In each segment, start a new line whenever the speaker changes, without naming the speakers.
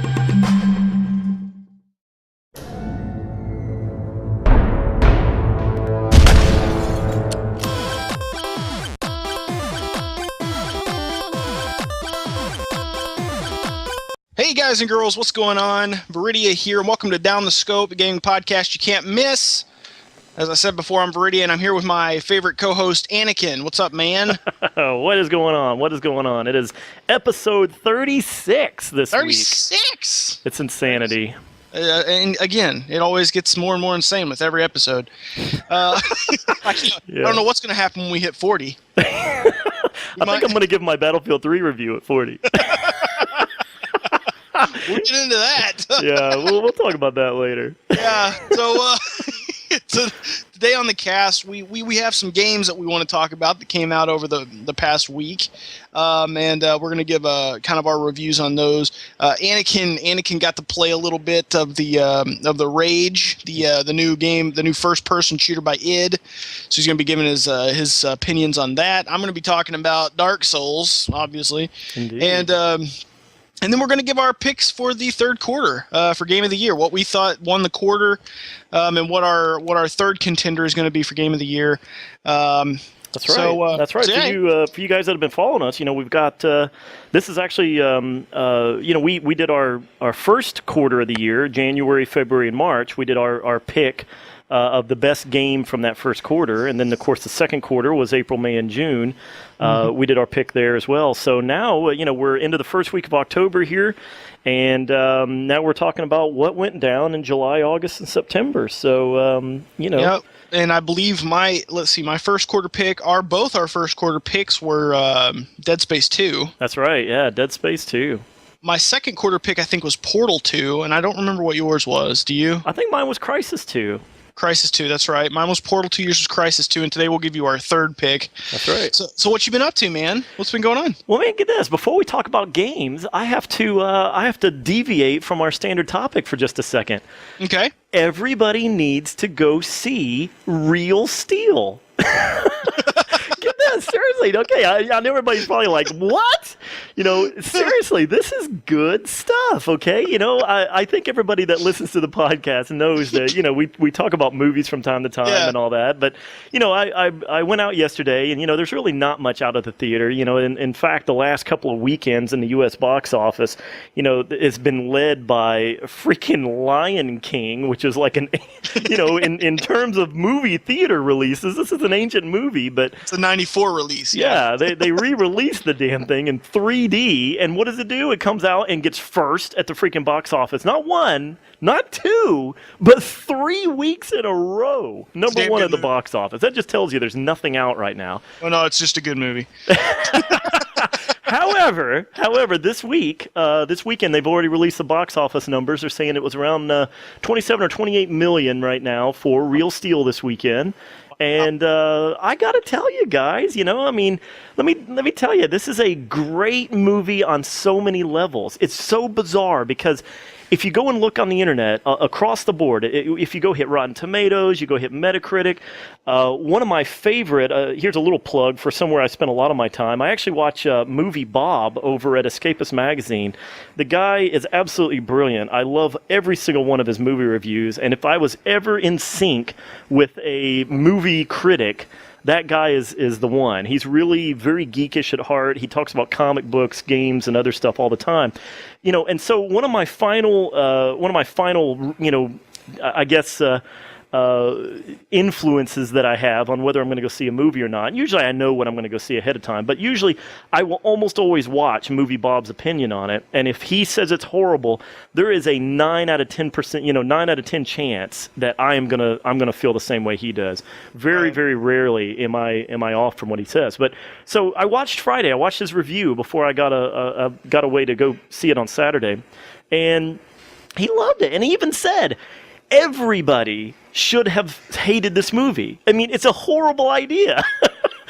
Hey guys and girls, what's going on? Viridia here, and welcome to Down the Scope, a gaming podcast you can't miss. As I said before, I'm Viridia, and I'm here with my favorite co-host, Anakin. What's up, man?
What is going on? What is going on? It is episode 36 this
36!
week. It's insanity.
And again, it always gets more and more insane with every episode. I don't know what's going to happen when we hit 40.
I think I'm going to give my Battlefield 3 review at 40.
We'll get into that.
Yeah, we'll talk about that later.
Yeah, so today on the cast, we have some games that we want to talk about that came out over the past week, and we're going to give kind of our reviews on those. Anakin got to play a little bit of the Rage, the new game, the new first-person shooter by id, so he's going to be giving his opinions on that. I'm going to be talking about Dark Souls, obviously. Indeed. And then we're going to give our picks for the third quarter for Game of the Year, what we thought won the quarter, and what our third contender is going to be for Game of the Year.
That's right. That's right. For you guys that have been following us, we've got this is actually we did our first quarter of the year, January, February, and March. We did our pick of the best game from that first quarter, and then of course the second quarter was April, May, and June. We did our pick there as well. So now we're into the first week of October here, and now we're talking about what went down in July, August, and September. So
Yep. And I believe my first quarter pick, both our first quarter picks were Dead Space 2.
That's right. Yeah, Dead Space 2.
My second quarter pick, I think, was Portal 2, and I don't remember what yours was. Do you?
I think mine was Crysis 2.
Crysis 2, that's right. Mine was Portal 2, yours was Crysis 2, and today we'll give you our third pick.
That's right.
So what you been up to, man? What's been going on?
Well, man, get this. Before we talk about games, I have to deviate from our standard topic for just a second.
Okay.
Everybody needs to go see Real Steel. Get this, seriously. Okay, I know everybody's probably like, what? Seriously, this is good stuff, okay? I think everybody that listens to the podcast knows that, we talk about movies from time to time and all that. But, I went out yesterday, and, there's really not much out of the theater. In fact, the last couple of weekends in the U.S. box office, it's been led by freaking Lion King, which is like an, in terms of movie theater releases, this is an ancient movie, but
it's a 94 release.
Yeah, they re-released the damn thing in 3D, and what does it do? It comes out and gets first at the freaking box office. Not one, not two, but 3 weeks in a row. Number one at the box office. That just tells you there's nothing out right now.
Oh no, it's just a good movie.
However, this weekend, they've already released the box office numbers. They're saying it was around 27 or 28 million right now for Real Steel this weekend. And I got to tell you guys, let me tell you, this is a great movie on so many levels. It's so bizarre because if you go and look on the internet across the board, if you go hit Rotten Tomatoes, you go hit Metacritic, one of my favorite, here's a little plug for somewhere I spend a lot of my time. I actually watch Movie Bob over at Escapist Magazine. The guy is absolutely brilliant. I love every single one of his movie reviews. And if I was ever in sync with a movie critic, that guy is the one. He's really very geekish at heart. He talks about comic books, games, and other stuff all the time. And so one of my final, I guess, influences that I have on whether I'm going to go see a movie or not. Usually I know what I'm going to go see ahead of time, but usually I will almost always watch Movie Bob's opinion on it. And if he says it's horrible, there is a 9 out of 10%, 9 out of 10 chance that I'm gonna feel the same way he does. Very, very rarely am I off from what he says. But so I watched Friday. I watched his review before I got a way to go see it on Saturday, and he loved it. And he even said, everybody should have hated this movie. I mean, it's a horrible idea.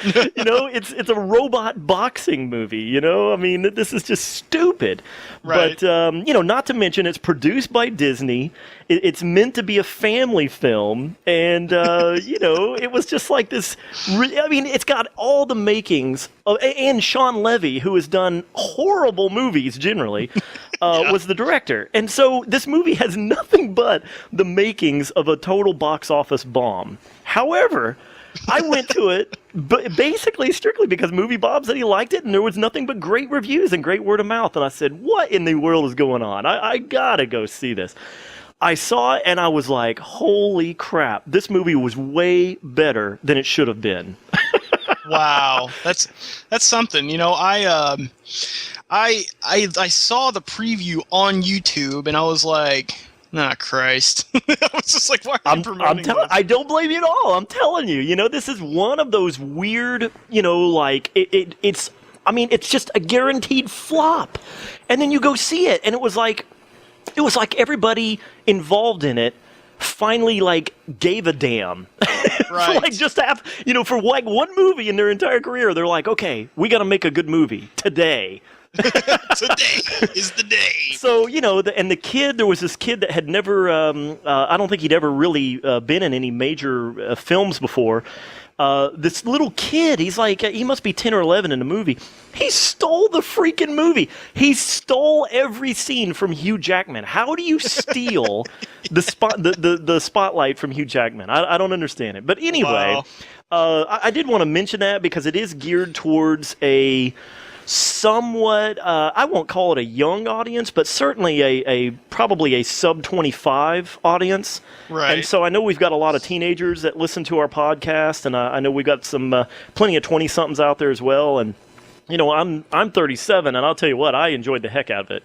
It's a robot boxing movie. I mean, this is just stupid.
Right.
But not to mention it's produced by Disney. It's meant to be a family film, and it was just like this. I mean, it's got all the makings of, and Sean Levy, who has done horrible movies generally, was the director, and so this movie has nothing but the makings of a total box office bomb. However, I went to it basically strictly because Movie Bob said he liked it, and there was nothing but great reviews and great word of mouth. And I said, what in the world is going on? I gotta go see this. I saw it, and I was like, holy crap, this movie was way better than it should have been.
Wow, that's something. I saw the preview on YouTube, and I was like, nah, Christ. I was just like, why are you promoting this?
I don't blame you at all. I'm telling you, this is one of those weird, it's just a guaranteed flop. And then you go see it, and it was like everybody involved in it finally gave a damn.
Right.
For one movie in their entire career, they're like, okay, we got to make a good movie today.
Today is the day.
So, the kid, there was this kid that had never, I don't think he'd ever really been in any major films before. This little kid, he's like, he must be 10 or 11 in the movie. He stole the freaking movie. He stole every scene from Hugh Jackman. How do you steal the spotlight from Hugh Jackman? I don't understand it. But anyway, wow. I did want to mention that because it is geared towards a somewhat, I won't call it a young audience, but certainly probably a sub-25 audience.
Right.
And so I know we've got a lot of teenagers that listen to our podcast, and I know we've got some plenty of 20-somethings out there as well. And I'm 37, and I'll tell you what, I enjoyed the heck out of it.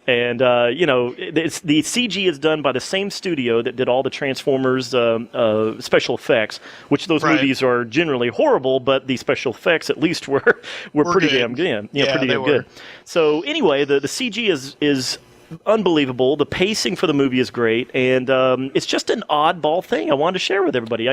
And, the CG is done by the same studio that did all the Transformers special effects, which those movies are generally horrible, but the special effects at least were pretty
good.
Damn good. Pretty damn good. So anyway, the CG is unbelievable. The pacing for the movie is great, and it's just an oddball thing I wanted to share with everybody.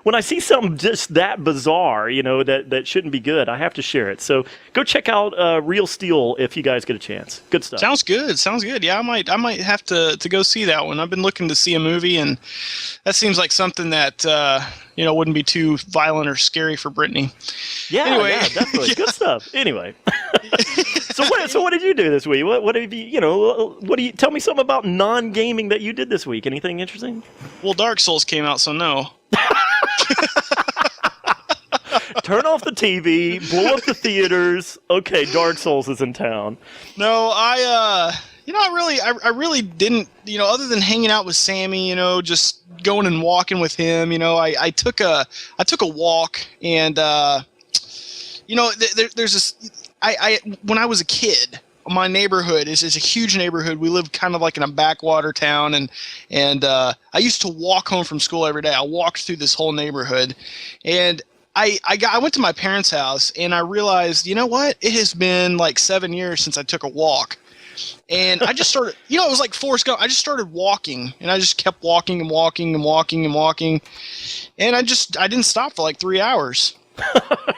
When I see something just that bizarre, that shouldn't be good, I have to share it. So go check out Real Steel if you guys get a chance. Good stuff.
Sounds good. Yeah, I might have to go see that one. I've been looking to see a movie, and that seems like something that wouldn't be too violent or scary for Brittany.
Yeah,
anyway.
Yeah, definitely. Yeah. Good stuff. Anyway. So what did you do this week? What have you, tell me something about non-gaming that you did this week. Anything interesting?
Well, Dark Souls came out, so no.
Turn off the TV, blow up the theaters. Okay, Dark Souls is in town.
No, I really didn't, other than hanging out with Sammy, just going and walking with him, I took a walk, and there's this, when I was a kid, my neighborhood is a huge neighborhood. We live kind of like in a backwater town, and I used to walk home from school every day. I walked through this whole neighborhood, and I went to my parents' house, and I realized, you know what? It has been like 7 years since I took a walk. And I just started, it was like Forrest Gump. I just started walking, and I just kept walking and walking and walking and walking. And I didn't stop for like 3 hours.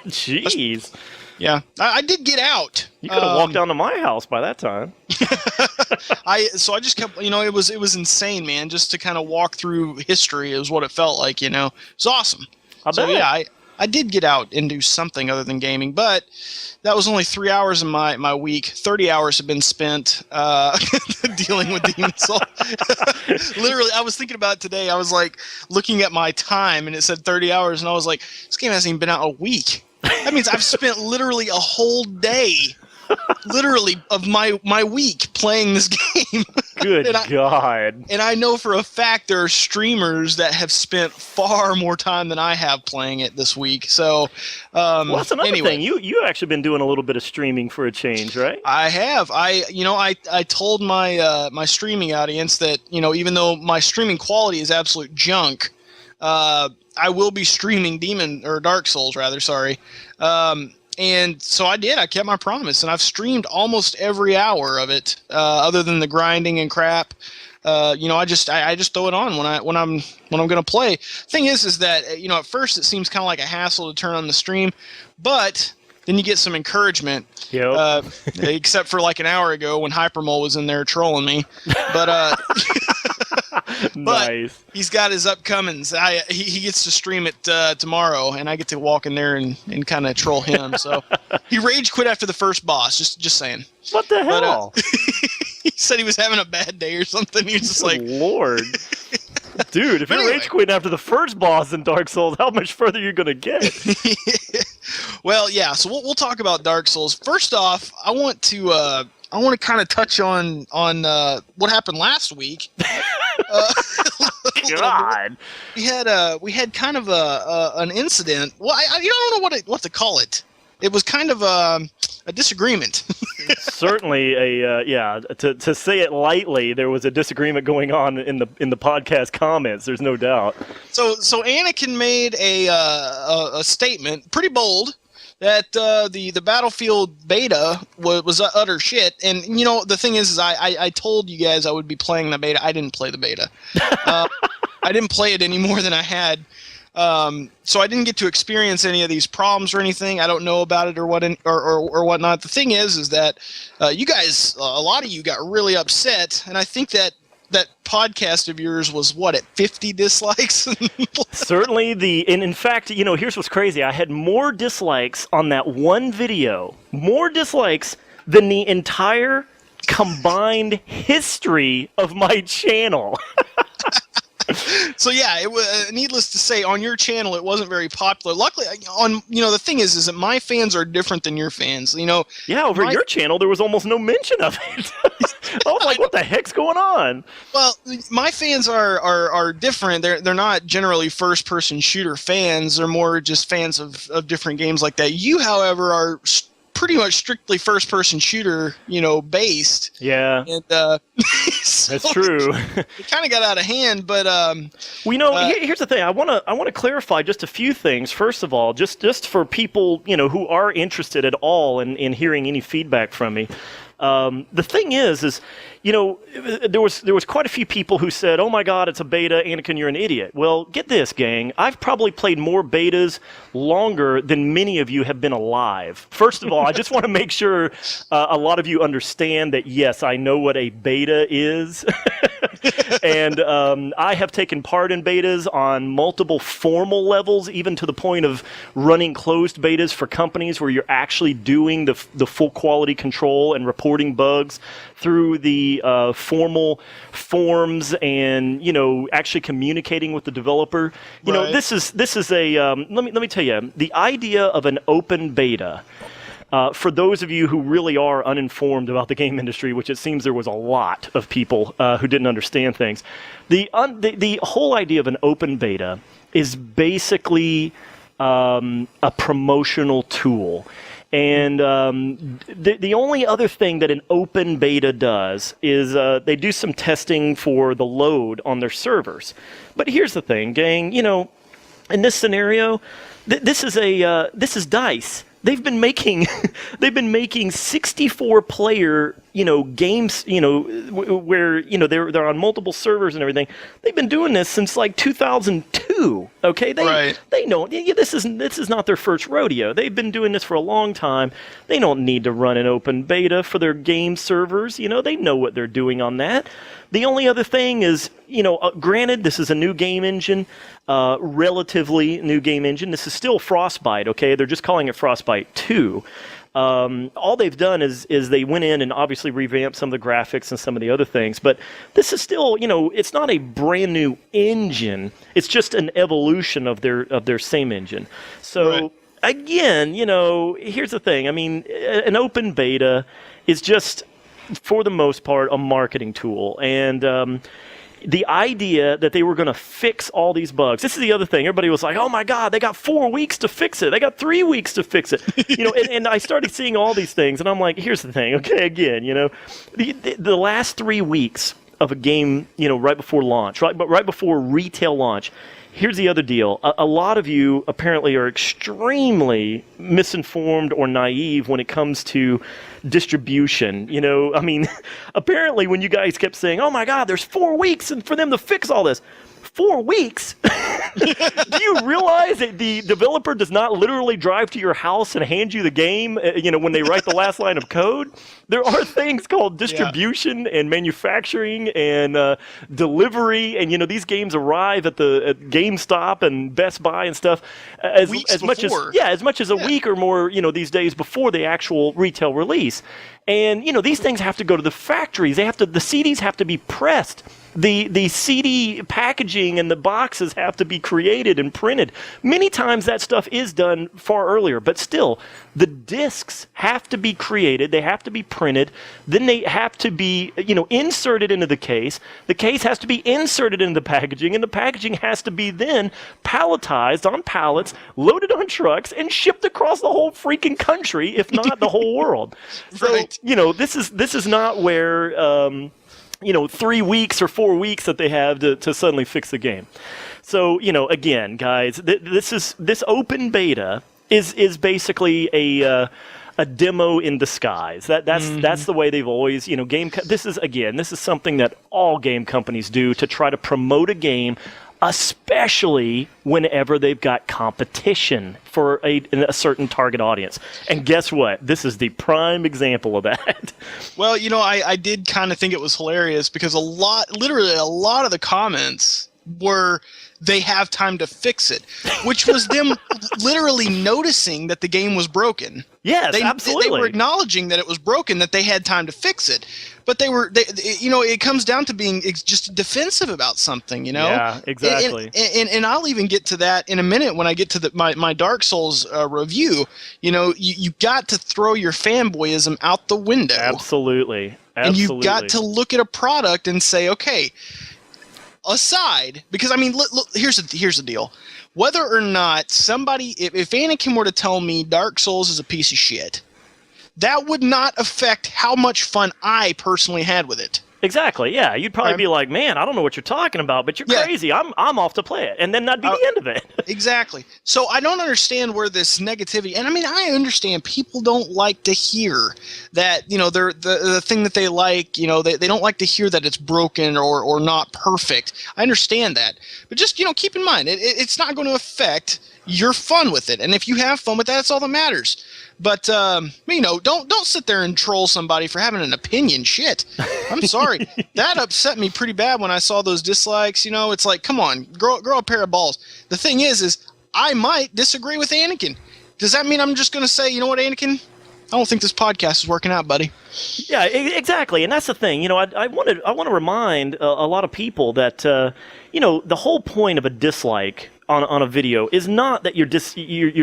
Jeez.
Yeah, I did get out.
You could have walked down to my house by that time.
I just kept, it was insane, man, just to kind of walk through history is what it felt like, It's awesome.
I bet.
Yeah, I did get out and do something other than gaming, but that was only 3 hours in my week. 30 hours have been spent dealing with Demon Soul. Literally, I was thinking about it today. I was like looking at my time, and it said 30 hours, and I was like, this game hasn't even been out a week. That means I've spent literally a whole day, literally, of my week playing this game.
Good God.
And I know for a fact there are streamers that have spent far more time than I have playing it this week. So,
well, that's another thing. You've actually been doing a little bit of streaming for a change, right?
I have. I told my my streaming audience that, even though my streaming quality is absolute junk, I will be streaming Dark Souls, rather. Sorry. And so I did. I kept my promise, and I've streamed almost every hour of it, other than the grinding and crap. I just throw it on when I'm going to play. Thing is that at first it seems kind of like a hassle to turn on the stream, but then you get some encouragement.
Yep.
Except for like an hour ago when Hypermole was in there trolling me, but
Nice.
But he's got his upcomings. He gets to stream it tomorrow, and I get to walk in there and kind of troll him. So he rage quit after the first boss. Just saying.
What the hell?
But, he said he was having a bad day or something. He was just like,
Lord. Dude, if you're rage quitting after the first boss in Dark Souls, how much further are you going to get?
Well, yeah, so we'll talk about Dark Souls. First off, I want to kind of touch on what happened last week.
God.
We had kind of an incident. Well, I don't know what to call it. It was kind of a disagreement.
Certainly to say it lightly, there was a disagreement going on in the podcast comments. There's no doubt. So
Anakin made a statement, pretty bold, that the Battlefield beta was utter shit. And the thing is I told you guys I would be playing the beta. I didn't play the beta. I didn't play it any more than I had. So I didn't get to experience any of these problems or anything. I don't know about it or whatnot. The thing is that you guys, a lot of you got really upset, and I think that podcast of yours was at 50 dislikes.
Certainly and in fact, here's what's crazy. I had more dislikes on that one video, more dislikes than the entire combined history of my channel.
So yeah, it was needless to say, on your channel it wasn't very popular. Luckily, the thing is that my fans are different than your fans.
Yeah, over your channel there was almost no mention of it. I was like, what the heck's going on? Well,
my fans are different. They're not generally first person shooter fans. They're more just fans of different games like that. You, however, are pretty much strictly first-person shooter, based.
Yeah,
and so
that's true.
It kind of got out of hand, but
here's the thing. I want to clarify just a few things. First of all, just for people who are interested at all in hearing any feedback from me. The thing is there was quite a few people who said, "Oh my God, it's a beta, Anakin, you're an idiot." Well, get this, gang. I've probably played more betas longer than many of you have been alive. First of all, I just want to make sure a lot of you understand that yes, I know what a beta is. And I have taken part in betas on multiple formal levels, even to the point of running closed betas for companies where you're actually doing the full quality control and reporting bugs through the formal forms and actually communicating with the developer.
Right.
This is a let me tell you, the idea of an open beta. For those of you who really are uninformed about the game industry, which it seems there was a lot of people who didn't understand things, the whole idea of an open beta is basically a promotional tool. And the only other thing that an open beta does is they do some testing for the load on their servers. But here's the thing, gang. In this scenario, this is DICE. They've been making 64 player games where they're on multiple servers and everything. They've been doing this since like 2002. Okay, they know this is not their first rodeo. They've been doing this for a long time. They don't need to run an open beta for their game servers. They know what they're doing on that. The only other thing is, granted, this is a new game engine, relatively new game engine. This is still Frostbite, okay? They're just calling it Frostbite 2. All they've done is they went in and obviously revamped some of the graphics and some of the other things. But this is still, it's not a brand new engine. It's just an evolution of their same engine. So, right. Again, here's the thing. I mean, an open beta is just, for the most part, a marketing tool. And the idea that they were going to fix all these bugs. This is the other thing. Everybody was like, oh my God, they got 4 weeks to fix it. They got 3 weeks to fix it. And I started seeing all these things, and I'm like, here's the thing. Okay, again, the last 3 weeks of a game, right before launch, right before retail launch. Here's the other deal. A lot of you apparently are extremely misinformed or naive when it comes to distribution. Apparently when you guys kept saying, oh my God, there's 4 weeks for them to fix all this. 4 weeks? Do you realize that the developer does not literally drive to your house and hand you the game, when they write the last line of code? There are things called distribution and manufacturing and delivery, and these games arrive at GameStop and Best Buy and stuff as much as a week or more, these days before the actual retail release. And these things have to go to the factories. The CDs have to be pressed. The CD packaging and the boxes have to be created and printed. Many times that stuff is done far earlier, but still, the discs have to be created. They have to be printed. Then they have to be, inserted into the case. The case has to be inserted into the packaging, and the packaging has to be then palletized on pallets, loaded on trucks, and shipped across the whole freaking country, if not the whole world.
Right.
So, this is not where 3 weeks or 4 weeks that they have to suddenly fix the game. So, again, guys, this open beta is basically a demo in disguise. That's the way they've always, this is something that all game companies do to try to promote a game, especially whenever they've got competition for a certain target audience. And guess what? This is the prime example of that.
Well, I did kind of think it was hilarious because literally a lot of the comments were they have time to fix it, which was them literally noticing that the game was broken.
Yes, absolutely.
They were acknowledging that it was broken, that they had time to fix it. But it comes down to being just defensive about something,
Yeah, exactly.
And I'll even get to that in a minute when I get to my Dark Souls review. You got to throw your fanboyism out the window.
Absolutely.
And you've got to look at a product and say, okay, aside, because look, here's the deal. Whether or not if Anakin were to tell me Dark Souls is a piece of shit, that would not affect how much fun I personally had with it.
Exactly, yeah. You'd probably be like, man, I don't know what you're talking about, but you're crazy. I'm off to play it. And then that'd be the end of it.
Exactly. So I don't understand where this negativity, and I understand people don't like to hear that, they're the thing that they like, they don't like to hear that it's broken or not perfect. I understand that. But just, keep in mind, it's not going to affect your fun with it. And if you have fun with that, that's all that matters. But don't sit there and troll somebody for having an opinion. Shit, I'm sorry. That upset me pretty bad when I saw those dislikes. It's like, come on, grow a pair of balls. The thing is I might disagree with Anakin. Does that mean I'm just going to say, you know what, Anakin? I don't think this podcast is working out, buddy.
Yeah, exactly, and that's the thing. I want to remind a lot of people that the whole point of a dislike on a video is not that you're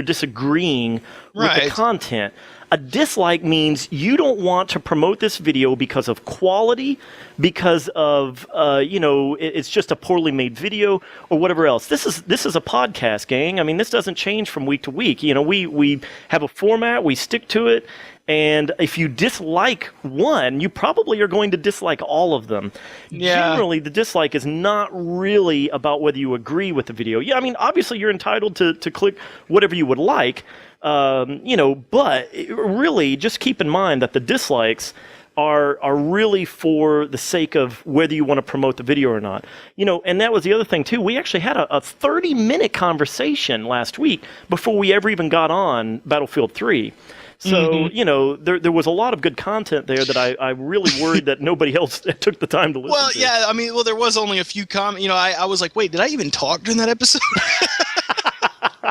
disagreeing with the content. A dislike means you don't want to promote this video because of quality, because of it's just a poorly made video or whatever else. This is a podcast, gang. This doesn't change from week to week. We have a format, we stick to it. And if you dislike one, you probably are going to dislike all of them. Yeah. Generally, the dislike is not really about whether you agree with the video. Yeah, obviously you're entitled to click whatever you would like, but really just keep in mind that the dislikes are really for the sake of whether you want to promote the video or not. And that was the other thing, too. We actually had a 30-minute conversation last week before we ever even got on Battlefield 3. So, there was a lot of good content there that I really worried that nobody else took the time to listen to.
Well, yeah, there was only a few comments. I was like, wait, did I even talk during that episode?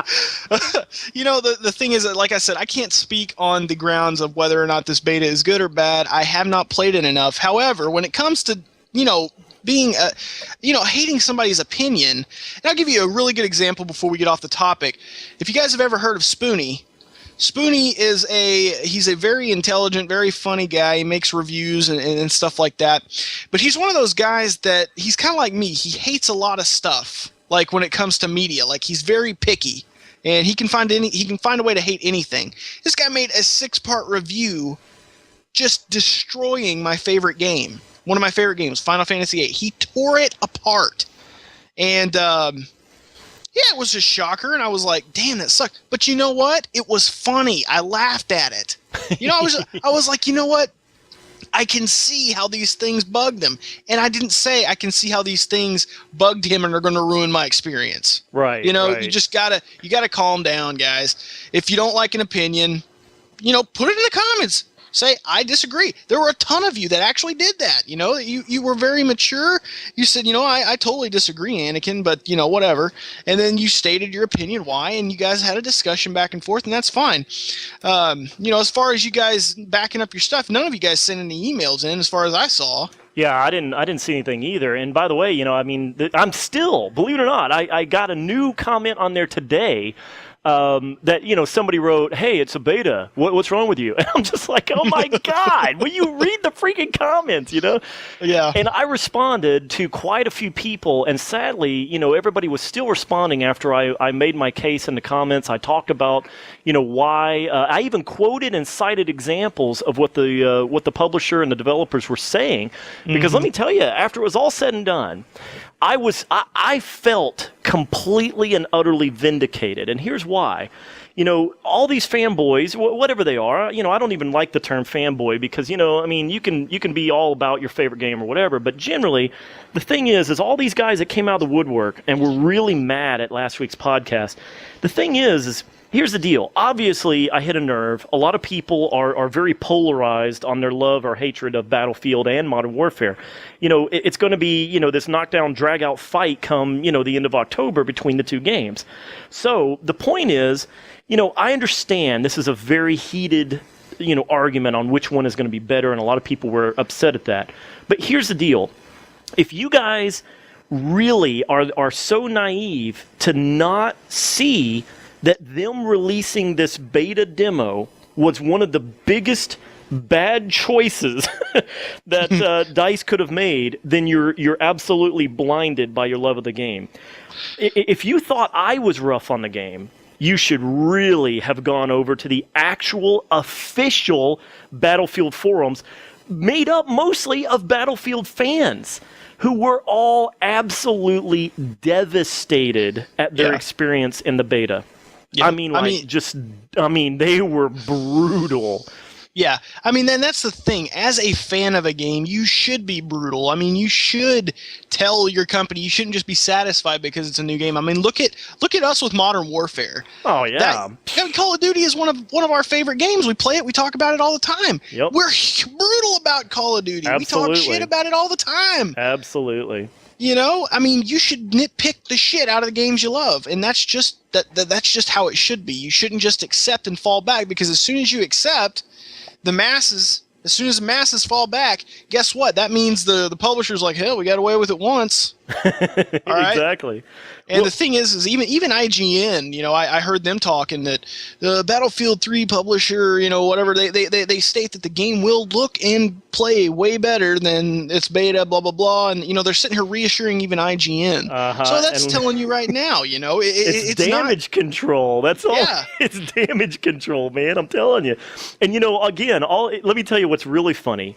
The thing is that, like I said, I can't speak on the grounds of whether or not this beta is good or bad. I have not played it enough. However, when it comes to, being, hating somebody's opinion, and I'll give you a really good example before we get off the topic. If you guys have ever heard of Spoonie is he's a very intelligent, very funny guy. He makes reviews and stuff like that. But he's one of those guys that he's kind of like me. He hates a lot of stuff. Like when it comes to media, like he's very picky, and he can find a way to hate anything. This guy made a 6-part review, just destroying my favorite game. one of my favorite games, Final Fantasy VIII. He tore it apart. And, yeah, it was a shocker, and I was like, damn, that sucked. But you know what? It was funny. I laughed at it. You know, I was like, you know what? I can see how these things bugged him. And I didn't say I can see how these things bugged him and are going to ruin my experience.
Right.
You know,
right.
you just gotta calm down, guys. If you don't like an opinion, you know, put it in the comments. Say, I disagree. There were a ton of you that actually did that. You know, you were very mature. You said, you know, I totally disagree, Anakin, but, you know, whatever. And then you stated your opinion why, and you guys had a discussion back and forth, and that's fine. You know, as far as you guys backing up your stuff, none of you guys sent any emails in as far as I saw.
Yeah, I didn't see anything either. And by the way, you know, I mean, I'm still, believe it or not, I got a new comment on there today. That, you know, somebody wrote, hey, it's a beta. What's wrong with you? And I'm just like, oh, my God, will you read the freaking comments, you know?
Yeah.
And I responded to quite a few people, and sadly, you know, everybody was still responding after I made my case in the comments. I talked about, you know, why. I even quoted and cited examples of what the publisher and the developers were saying. Because let me tell you, after it was all said and done, I felt completely and utterly vindicated, and here's why. You know, all these fanboys, whatever they are, you know, I don't even like the term fanboy because, you know, I mean, you can be all about your favorite game or whatever, but generally, the thing is all these guys that came out of the woodwork and were really mad at last week's podcast, the thing is here's the deal. Obviously, I hit a nerve. A lot of people are very polarized on their love or hatred of Battlefield and Modern Warfare. You know, it's going to be, you know, this knockdown, drag-out fight come, you know, the end of October between the two games. So the point is, you know, I understand this is a very heated, you know, argument on which one is going to be better, and a lot of people were upset at that. But here's the deal. If you guys really are so naive to not see that them releasing this beta demo was one of the biggest bad choices that DICE could have made, then you're absolutely blinded by your love of the game. If you thought I was rough on the game, you should really have gone over to the actual official Battlefield forums, made up mostly of Battlefield fans, who were all absolutely devastated at their experience in the beta. Yeah, I mean, they were brutal.
Yeah, I mean, then that's the thing. As a fan of a game, you should be brutal. I mean, you should tell your company. You shouldn't just be satisfied because it's a new game. I mean, look at us with Modern Warfare.
Oh yeah,
Call of Duty is one of our favorite games. We play it. We talk about it all the time.
Yep.
We're brutal about Call of Duty.
Absolutely.
We talk shit about it all the time.
Absolutely.
You know, I mean, you should nitpick the shit out of the games you love, and that's just that's just how it should be. You shouldn't just accept and fall back, because as soon as you accept, as soon as the masses fall back, guess what? That means the publisher's like, hell, we got away with it once. All right?
Exactly.
And the thing is even IGN, you know, I heard them talking that the Battlefield 3 publisher, you know, whatever, they state that the game will look and play way better than its beta, blah, blah, blah. And, you know, they're sitting here reassuring even IGN. So that's telling you right now, you know.
It's damage control. That's all. Yeah. It's damage control, man. I'm telling you. And, you know, again, let me tell you what's really funny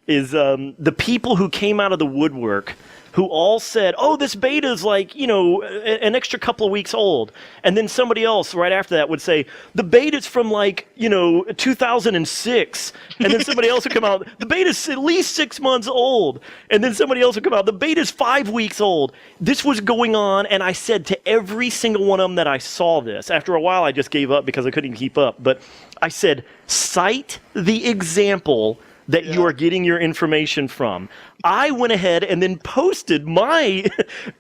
is the people who came out of the woodwork who all said, oh, this beta is like, you know, an extra couple of weeks old. And then somebody else right after that would say, the beta's from like, you know, 2006. And then somebody else would come out, the beta's at least 6 months old. And then somebody else would come out, the beta's 5 weeks old. This was going on, and I said to every single one of them that I saw this, after a while I just gave up because I couldn't keep up, but I said, cite the example that you are getting your information from. I went ahead and then posted my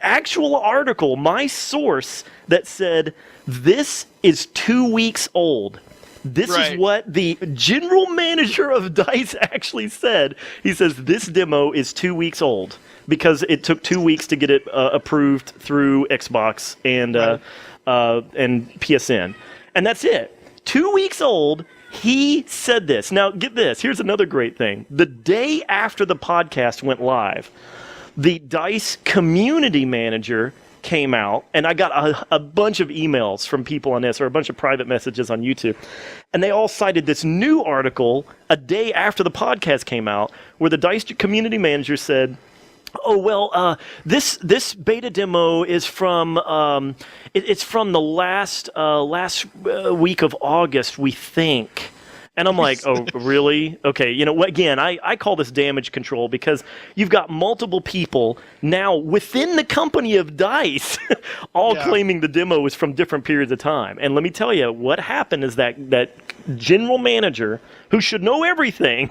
actual article, my source, that said, this is 2 weeks old. This is what the general manager of DICE actually said. He says, this demo is 2 weeks old because it took 2 weeks to get it approved through Xbox and PSN. And that's it. 2 weeks old. He said this. Now, get this. Here's another great thing. The day after the podcast went live, the DICE community manager came out, and I got a bunch of emails from people on this, or a bunch of private messages on YouTube, and they all cited this new article a day after the podcast came out, where the DICE community manager said, oh, well, this beta demo is from, it's from the last week of August, we think. And I'm like, oh, really? Okay, you know, again, I call this damage control, because you've got multiple people now within the company of DICE all claiming the demo is from different periods of time. And let me tell you, what happened is that general manager, who should know everything,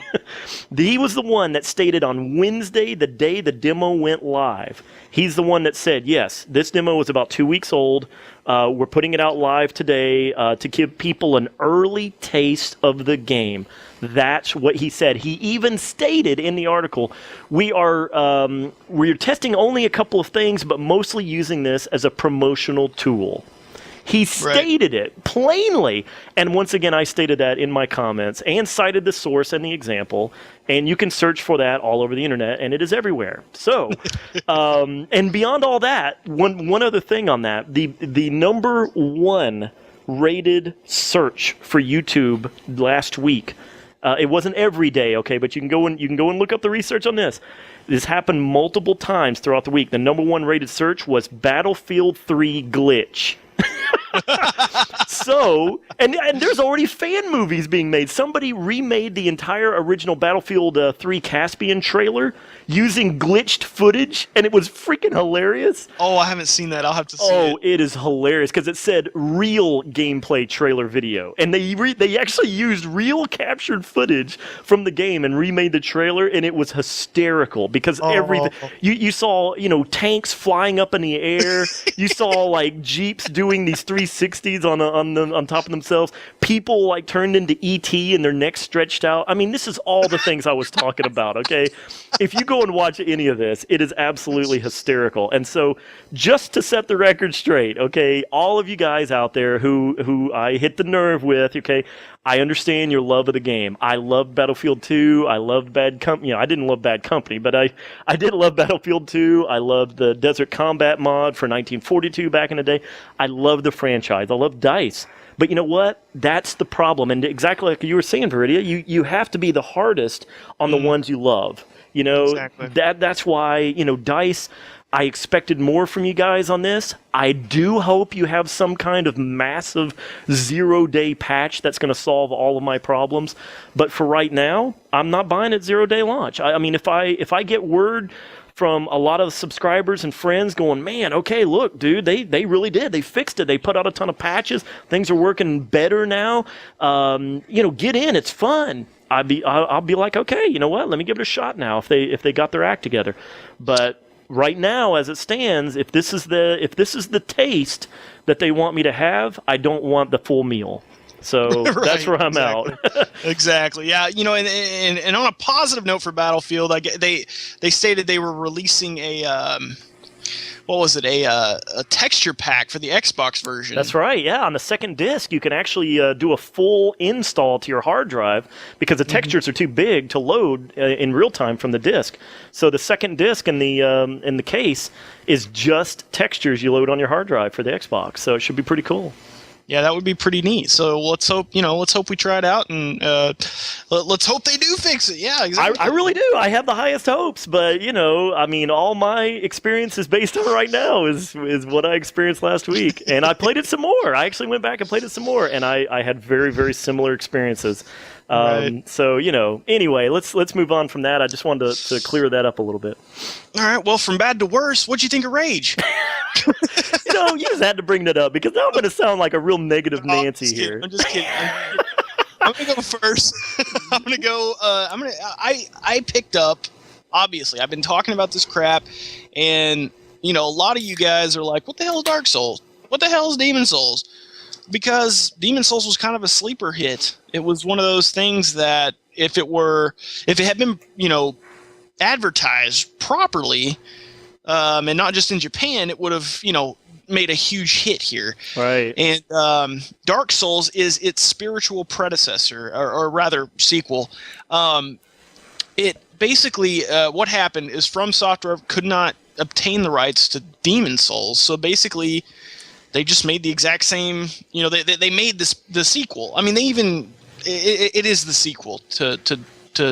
he was the one that stated on Wednesday, the day the demo went live, he's the one that said, yes, this demo is about 2 weeks old. We're putting it out live today to give people an early taste of the game. That's what he said. He even stated in the article, we're testing only a couple of things, but mostly using this as a promotional tool. He stated it plainly. And once again, I stated that in my comments and cited the source and the example. And you can search for that all over the internet, and it is everywhere. So, and beyond all that, one other thing on that, the number one rated search for YouTube last week, it wasn't every day, okay, but you can go and look up the research on this. This happened multiple times throughout the week. The number one rated search was Battlefield 3 glitch. So, and there's already fan movies being made. Somebody remade the entire original Battlefield 3 Caspian trailer using glitched footage, and it was freaking hilarious.
Oh, I haven't seen that. I'll have to see it.
Oh, it is hilarious, because it said real gameplay trailer video, and they actually used real captured footage from the game and remade the trailer, and it was hysterical, because everything you saw, you know, tanks flying up in the air, you saw like Jeeps doing these 360s on top of themselves, people like turned into ET and their necks stretched out. I mean, this is all the things I was talking about. Okay, if you go and watch any of this, it is absolutely hysterical. And so, just to set the record straight, okay, all of you guys out there who I hit the nerve with, okay, I understand your love of the game. I loved Battlefield 2. I loved Bad Company. You know, I didn't love Bad Company, but I did love Battlefield 2. I loved the Desert Combat mod for 1942 back in the day. I love the franchise. I love DICE. But you know what? That's the problem. And exactly like you were saying, Veridia, you have to be the hardest on the ones you love. You know,
exactly.
That's why, you know, DICE, I expected more from you guys on this. I do hope you have some kind of massive 0-day patch that's going to solve all of my problems. But for right now, I'm not buying it 0-day launch. I mean, if I get word from a lot of subscribers and friends going, man, okay, look, dude, they really did. They fixed it. They put out a ton of patches. Things are working better now. You know, get in. It's fun. I'll be like, okay, you know what? Let me give it a shot now if they got their act together. But right now, as it stands, if this is the taste that they want me to have, I don't want the full meal. So
right,
that's where I'm out.
Exactly. Yeah. You know, and on a positive note for Battlefield, they stated they were releasing a what was it? A texture pack for the Xbox version.
That's right. Yeah, on the second disc, you can actually do a full install to your hard drive because the textures are too big to load in real time from the disc. So the second disc in the case is just textures you load on your hard drive for the Xbox. So it should be pretty cool.
Yeah, that would be pretty neat. So let's hope we try it out, and let's hope they do fix it. Yeah, exactly.
I really do. I have the highest hopes, but I mean, all my experience is based on right now is what I experienced last week, and I played it some more. I actually went back and played it some more, and I had very, very similar experiences.
Right.
So anyway, let's move on from that. I just wanted to clear that up a little bit.
All right. Well, from bad to worse, what'd you think of Rage?
You just had to bring that up because now I'm going to sound like a real negative Nancy here.
I'm just kidding. I'm going to go first. I'm going to go. I picked up. Obviously, I've been talking about this crap, and a lot of you guys are like, "What the hell is Dark Souls? What the hell is Demon Souls?" Because Demon Souls was kind of a sleeper hit. It was one of those things that if it had been, advertised properly, and not just in Japan, it would have, made a huge hit here.
Right.
And Dark Souls is its spiritual predecessor, or rather sequel. It basically, what happened is From Software could not obtain the rights to Demon Souls. So basically, they just made the exact same. They made the sequel. I mean, it is the sequel to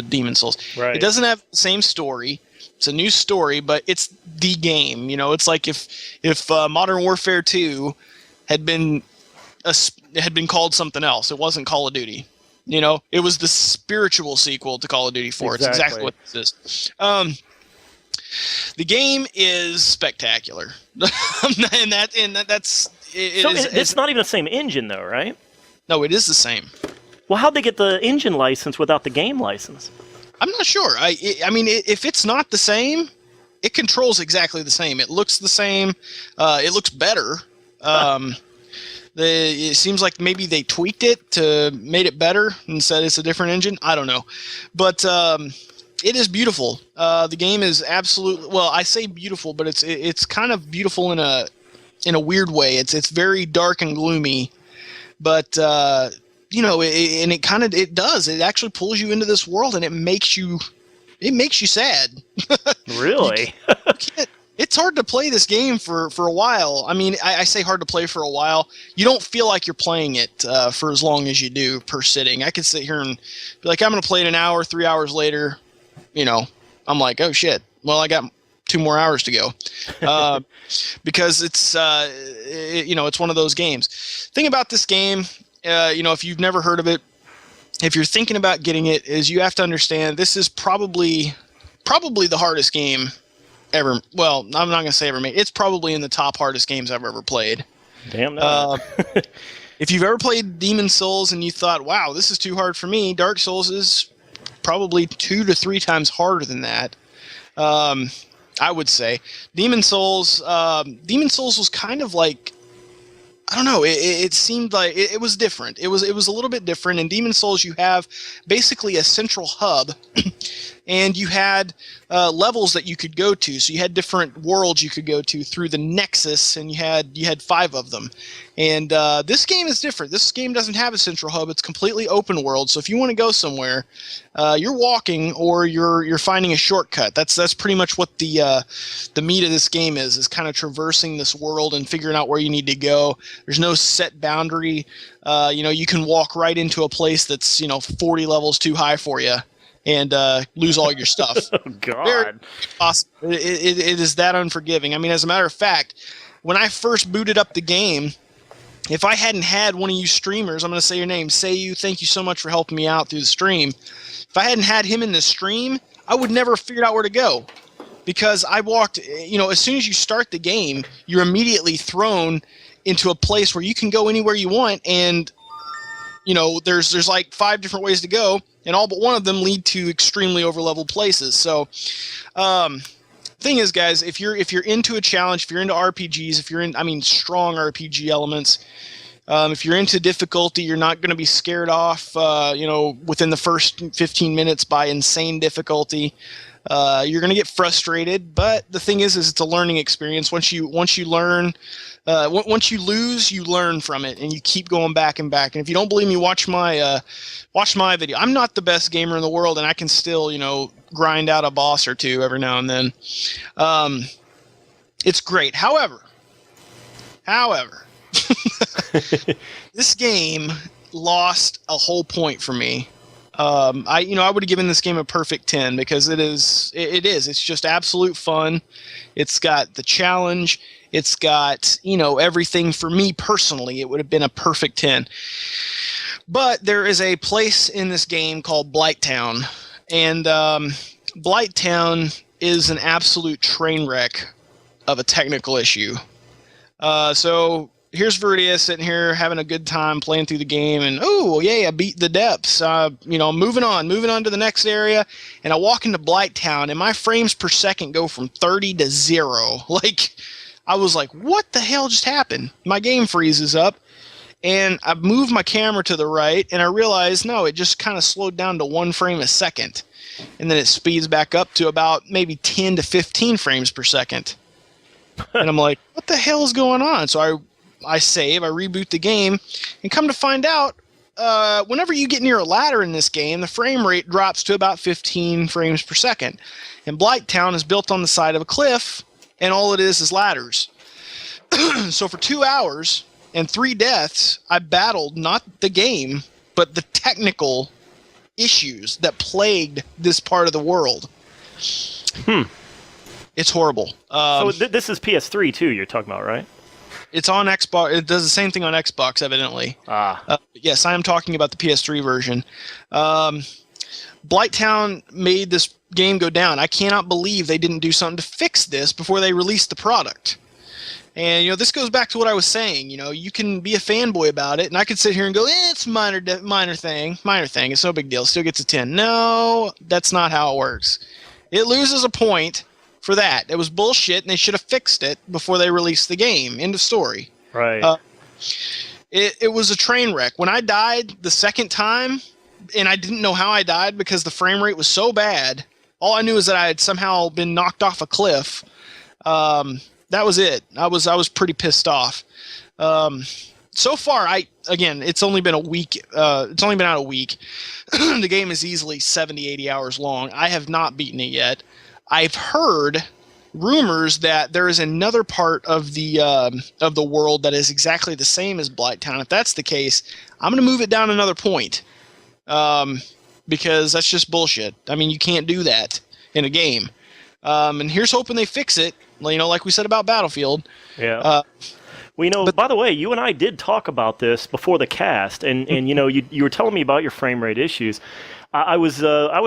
Demon Souls.
Right.
It doesn't have the same story. It's a new story, but it's the game. It's like if Modern Warfare 2 had been called something else. It wasn't Call of Duty. It was the spiritual sequel to Call of Duty 4. It's exactly what this is. The game is spectacular, and that's.
It's not even the same engine, though, right?
No, it is the same.
Well, how'd they get the engine license without the game license?
I'm not sure. I mean, if it's not the same, it controls exactly the same. It looks the same. It looks better. It seems like maybe they tweaked it to made it better and said it's a different engine. I don't know, but it is beautiful. The game is absolutely, well, I say beautiful, but it's kind of beautiful in a weird way. It's very dark and gloomy, but it actually pulls you into this world, and it makes you sad.
Really?
It's hard to play this game for a while. I mean, I say hard to play for a while. You don't feel like you're playing it for as long as you do per sitting. I could sit here and be like, I'm going to play it an hour, 3 hours later. I'm like, oh shit. Well, I got 2 more hours to go. Because it's one of those games. Thing about this game, if you've never heard of it, if you're thinking about getting it, is you have to understand this is probably the hardest game ever. Well, I'm not going to say ever made. It's probably in the top hardest games I've ever played.
Damn no.
If you've ever played Demon Souls and you thought, wow, this is too hard for me, Dark Souls is probably 2 to 3 times harder than that. I would say Demon Souls was kind of like, I don't know. It seemed like it was different. It was a little bit different. In Demon Souls, you have basically a central hub, and you had levels that you could go to. So you had different worlds you could go to through the Nexus, and you had 5 of them. And this game is different. This game doesn't have a central hub. It's completely open world. So if you want to go somewhere, you're walking or you're finding a shortcut. That's pretty much what the meat of this game is kind of traversing this world and figuring out where you need to go. There's no set boundary. You can walk right into a place that's 40 levels too high for you and lose all your stuff.
Oh God!
It is that unforgiving. I mean, as a matter of fact, when I first booted up the game, if I hadn't had one of you streamers, I'm going to say your name, Sayu, thank you so much for helping me out through the stream. If I hadn't had him in the stream, I would never have figured out where to go. Because I walked, as soon as you start the game, you're immediately thrown into a place where you can go anywhere you want, and there's like 5 different ways to go, and all but one of them lead to extremely overleveled places. So, thing is, guys, if you're into a challenge, if you're into RPGs, if you're in, strong RPG elements, if you're into difficulty, you're not going to be scared off, within the first 15 minutes by insane difficulty. You're going to get frustrated, but the thing is it's a learning experience. Once you learn, once you lose, you learn from it, and you keep going back and back. And if you don't believe me, watch my video. I'm not the best gamer in the world, and I can still, grind out a boss or 2 every now and then. It's great. However, this game lost a whole point for me. I would have given this game a perfect 10 because it is. It's just absolute fun. It's got the challenge. It's got, everything for me personally. It would have been a perfect 10. But there is a place in this game called Blighttown, and Blighttown is an absolute train wreck of a technical issue. So here's Verdia sitting here having a good time playing through the game, and I beat the depths. Moving on to the next area, and I walk into Blighttown, and my frames per second go from 30 to 0. Like, I was like, what the hell just happened? My game freezes up, and I move my camera to the right, and I realize, no, it just kind of slowed down to 1 frame a second, and then it speeds back up to about maybe 10 to 15 frames per second. And I'm like, what the hell is going on? So I save, I reboot the game, and come to find out, whenever you get near a ladder in this game, the frame rate drops to about 15 frames per second. And Blighttown is built on the side of a cliff, and all it is ladders. So for 2 hours and 3 deaths, I battled not the game, but the technical issues that plagued this part of the world. It's horrible.
So this is PS3 too, you're talking about, right?
It's on Xbox. It does the same thing on Xbox, evidently. Yes, I am talking about the PS3 version. Blighttown made this game go down. I cannot believe they didn't do something to fix this before they released the product. And, you know, this goes back to what I was saying. You know, you can be a fanboy about it, and I could sit here and go, it's minor thing. It's no big deal. Still gets a 10. No, that's not how it works. It loses a point for that. It was bullshit, and they should have fixed it before they released the game. End of story.
Right.
It was a train wreck. When I died the second time, and I didn't know how I died because the frame rate was so bad, all I knew is that I had somehow been knocked off a cliff. That was it. I was pretty pissed off. So far, it's only been a week. It's only been out a week. The game is easily 70, 80 hours long. I have not beaten it yet. I've heard rumors that there is another part of the world that is exactly the same as Blighttown. If that's the case, I'm going to move it down another point, because that's just bullshit. I mean, you can't do that in a game. And here's hoping they fix it. You know, like we said about Battlefield.
Yeah. Well, you know, by the way, you and I did talk about this before the cast, and you know, you were telling me about your frame rate issues. I was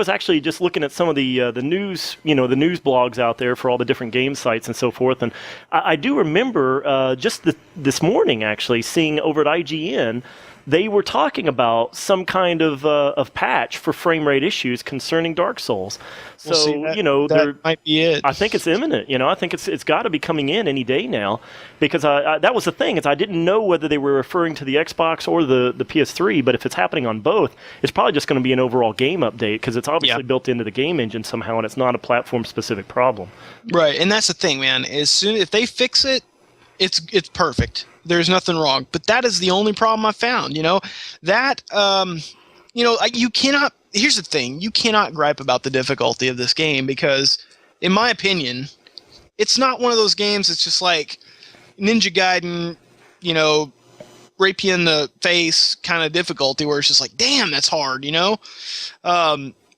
actually just looking at some of the news, you know, the news blogs out there for all the different game sites and so forth, and I do remember just this morning actually seeing over at IGN. They were talking about some kind of patch for frame rate issues concerning Dark Souls. So,
well, see,
you know,
that might be it.
I think it's imminent. You know, I think it's got to be coming in any day now, because that was the thing, is I didn't know whether they were referring to the Xbox or the PS3. But if it's happening on both, it's probably just going to be an overall game update, because it's obviously built into the game engine somehow, and it's not a platform specific problem. Right,
and that's the thing, man. If they fix it, it's perfect. There's nothing wrong. But that is the only problem I found, you know. That, you know, you cannot... Here's the thing. You cannot gripe about the difficulty of this game because, in my opinion, it's not one of those games that's just like Ninja Gaiden, you know, rape you in the face kind of difficulty where it's just like, damn, that's hard, you know?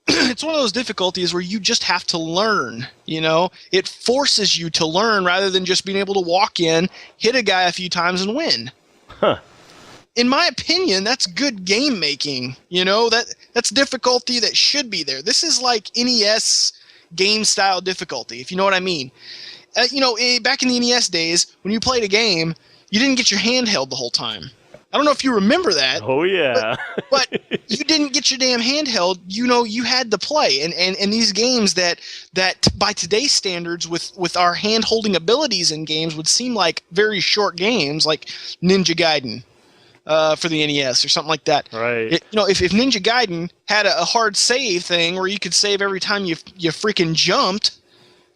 It's one of those difficulties where you just have to learn, you know? It forces you to learn rather than just being able to walk in, hit a guy a few times, and win.
Huh.
In my opinion, that's good game making, you know? That's difficulty that should be there. This is like NES game-style difficulty, if you know what I mean. You know, back in the NES days, when you played a game, you didn't get your hand held the whole time. I don't know if you remember that.
Oh, yeah.
but you didn't get your damn handheld. You know, you had to play. And these games that by today's standards with our hand-holding abilities in games would seem like very short games, like Ninja Gaiden for the NES or something like that.
Right.
You know, if Ninja Gaiden had a hard save thing where you could save every time you freaking jumped,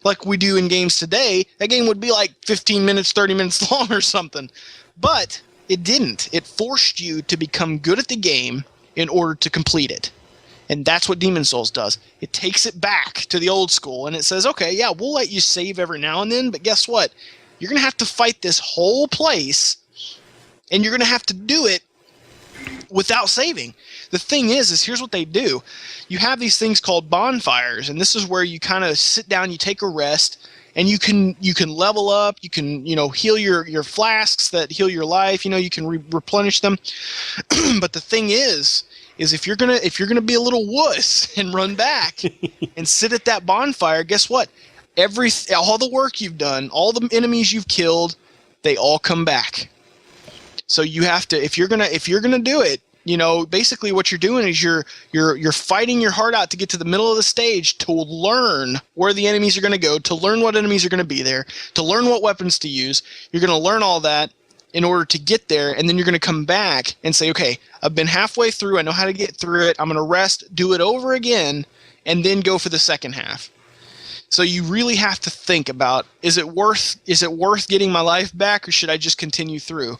like we do in games today, that game would be like 15 minutes, 30 minutes long or something. But it didn't. It forced you to become good at the game in order to complete it. And that's what Demon's Souls does. It takes it back to the old school, and it says, okay, yeah, we'll let you save every now and then, but guess what? You're going to have to fight this whole place, and you're going to have to do it without saving. The thing is here's what they do. You have these things called bonfires, and this is where you kind of sit down, you take a rest, and you can level up, you can, you know, heal your flasks that heal your life, you know, you can replenish them. But the thing is if you're gonna be a little wuss and run back and sit at that bonfire, guess what? All the work you've done, all the enemies you've killed, they all come back. So you have to, if you're gonna do it, you know, basically what you're doing is you're fighting your heart out to get to the middle of the stage to learn where the enemies are going to go, to learn what enemies are going to be there, to learn what weapons to use. You're going to learn all that in order to get there, and then you're going to come back and say, okay, I've been halfway through, I know how to get through it, I'm going to rest, do it over again, and then go for the second half. So you really have to think about, is it worth getting my life back, or should I just continue through?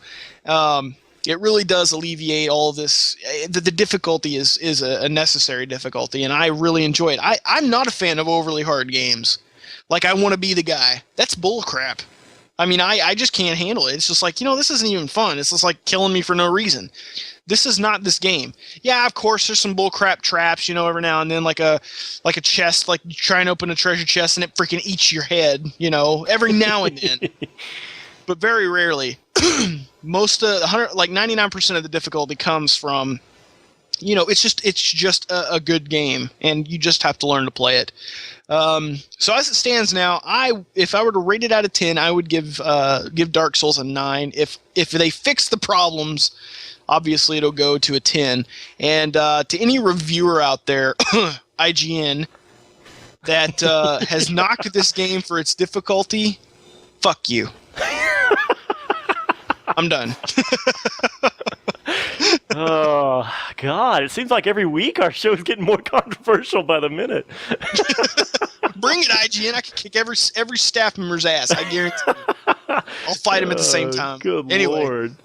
It really does alleviate all of this. The difficulty is a necessary difficulty, and I really enjoy it. I'm not a fan of overly hard games. Like, I want to be the guy. That's bullcrap. I mean, I just can't handle it. It's just like, this isn't even fun. It's just like killing me for no reason. This is not this game. Yeah, of course, there's some bullcrap traps, every now and then, like a chest, like you try and open a treasure chest and it freaking eats your head, every now and then. But very rarely. Most 99% of the difficulty comes from, it's just a good game, and you just have to learn to play it. So as it stands now, if I were to rate it out of 10, I would give Dark Souls a 9. If they fix the problems, obviously it'll go to a 10. And to any reviewer out there, IGN, that has knocked this game for its difficulty, fuck you. I'm done.
Oh, God. It seems like every week our show's getting more controversial by the minute.
Bring it, IGN. I can kick every staff member's ass. I guarantee you. I'll fight them at the same time.
Good
anyway,
Lord.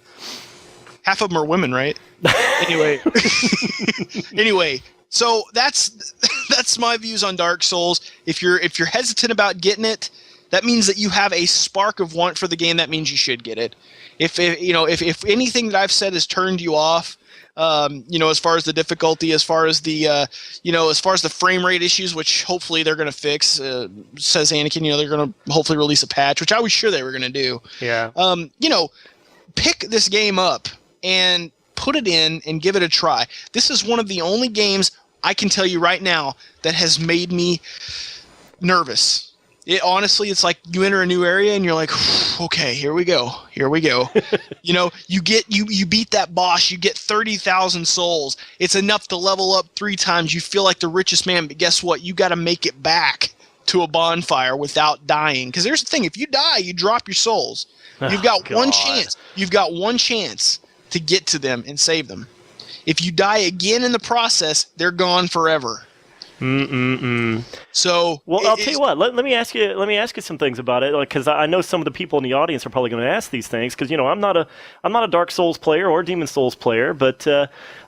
Half of them are women, right? Anyway, so that's my views on Dark Souls. If you're hesitant about getting it, that means that you have a spark of want for the game. That means you should get it. If anything that I've said has turned you off, as far as the difficulty, as far as the as far as the frame rate issues, which hopefully they're going to fix, says Anakin. They're going to hopefully release a patch, which I was sure they were going to do.
Yeah.
Pick this game up and put it in and give it a try. This is one of the only games I can tell you right now that has made me nervous. Honestly, it's like you enter a new area and you're like, okay, here we go. You beat that boss, you get 30,000 souls. It's enough to level up 3 times. You feel like the richest man, but guess what? You got to make it back to a bonfire without dying. Because here's the thing: if you die, you drop your souls. You've got one chance. You've got one chance to get to them and save them. If you die again in the process, they're gone forever. So,
well, I'll tell you what. Let me ask you some things about it, because I know some of the people in the audience are probably going to ask these things. Because I'm not a Dark Souls player or Demon Souls player, but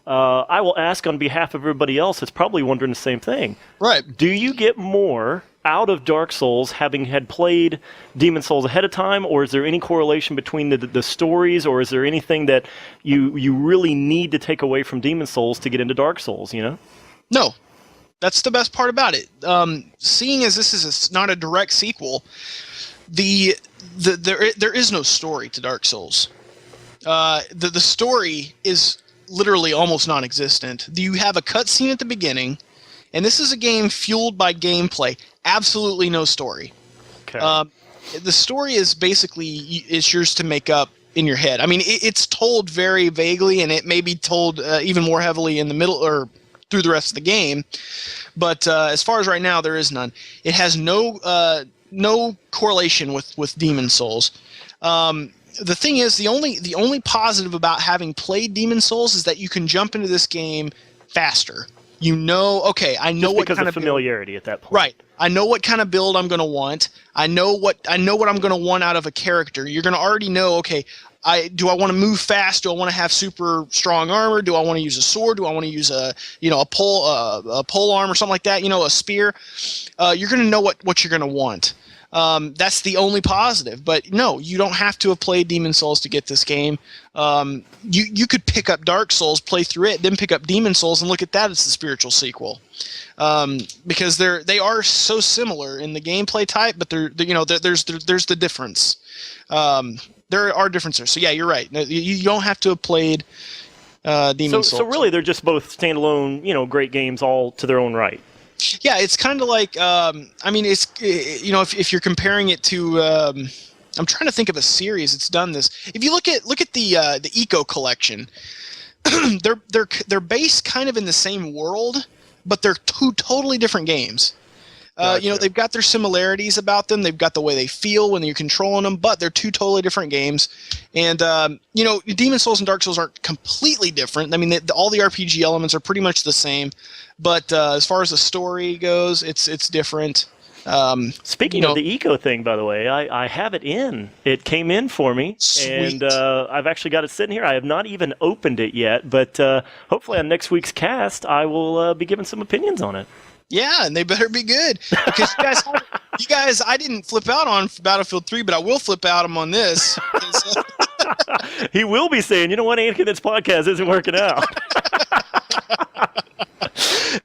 I will ask on behalf of everybody else that's probably wondering the same thing.
Right?
Do you get more out of Dark Souls having had played Demon Souls ahead of time, or is there any correlation between the stories, or is there anything that you really need to take away from Demon Souls to get into Dark Souls?
No. That's the best part about it. Seeing as this is not a direct sequel, there is no story to Dark Souls. The story is literally almost non-existent. You have a cutscene at the beginning, and this is a game fueled by gameplay. Absolutely no story.
Okay.
The story is basically it's yours to make up in your head. I mean, it's told very vaguely, and it may be told even more heavily in the middle or through the rest of the game, but as far as right now, there is none. It has no correlation with Demon Souls. The thing is, the only positive about having played Demon Souls is that you can jump into this game faster. I know
Just
what
because
kind
of familiarity at that point.
Right. I know what kind of build I'm going to want. I know what I'm going to want out of a character. You're going to already know, okay, do I want to move fast? Do I want to have super strong armor? Do I want to use a sword? Do I want to use a pole arm or something like that? A spear. You're going to know what you're going to want. That's the only positive. But no, you don't have to have played Demon Souls to get this game. You could pick up Dark Souls, play through it, then pick up Demon Souls, and look at that as the spiritual sequel. Because they are so similar in the gameplay type, but there's the difference. There are differences. So yeah, you're right. You don't have to have played Demon Souls.
So really, they're just both standalone, great games all to their own right.
Yeah, it's kind of like it's if you're comparing it to I'm trying to think of a series that's done this. If you look at the Eco Collection, they're based kind of in the same world, but they're 2 totally different games.
Gotcha.
They've got their similarities about them. They've got the way they feel when you're controlling them, but they're 2 totally different games. And, Demon Souls and Dark Souls aren't completely different. I mean, all the RPG elements are pretty much the same, but as far as the story goes, it's different.
Speaking of the Eco thing, by the way, I have it in. It came in for me,
Sweet.
and I've actually got it sitting here. I have not even opened it yet, but hopefully on next week's cast, I will be giving some opinions on it.
Yeah, and they better be good because you guys, I didn't flip out on Battlefield 3, but I will flip out on this.
He will be saying, you know what, Anakin, this podcast isn't working out.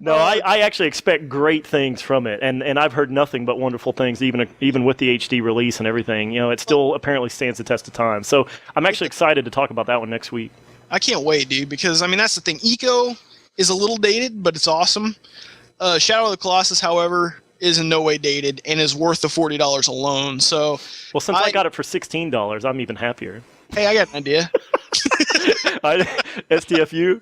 No, I actually expect great things from it, and I've heard nothing but wonderful things, even with the HD release and everything. You know, it still apparently stands the test of time. So I'm actually excited to talk about that one next week.
I can't wait, dude, because, I mean, that's the thing. Eco is a little dated, but it's awesome. Shadow of the Colossus, however, is in no way dated and is worth the $40 alone. So,
well, since I got it for $16, I'm even happier.
Hey, I got an idea.
STFU?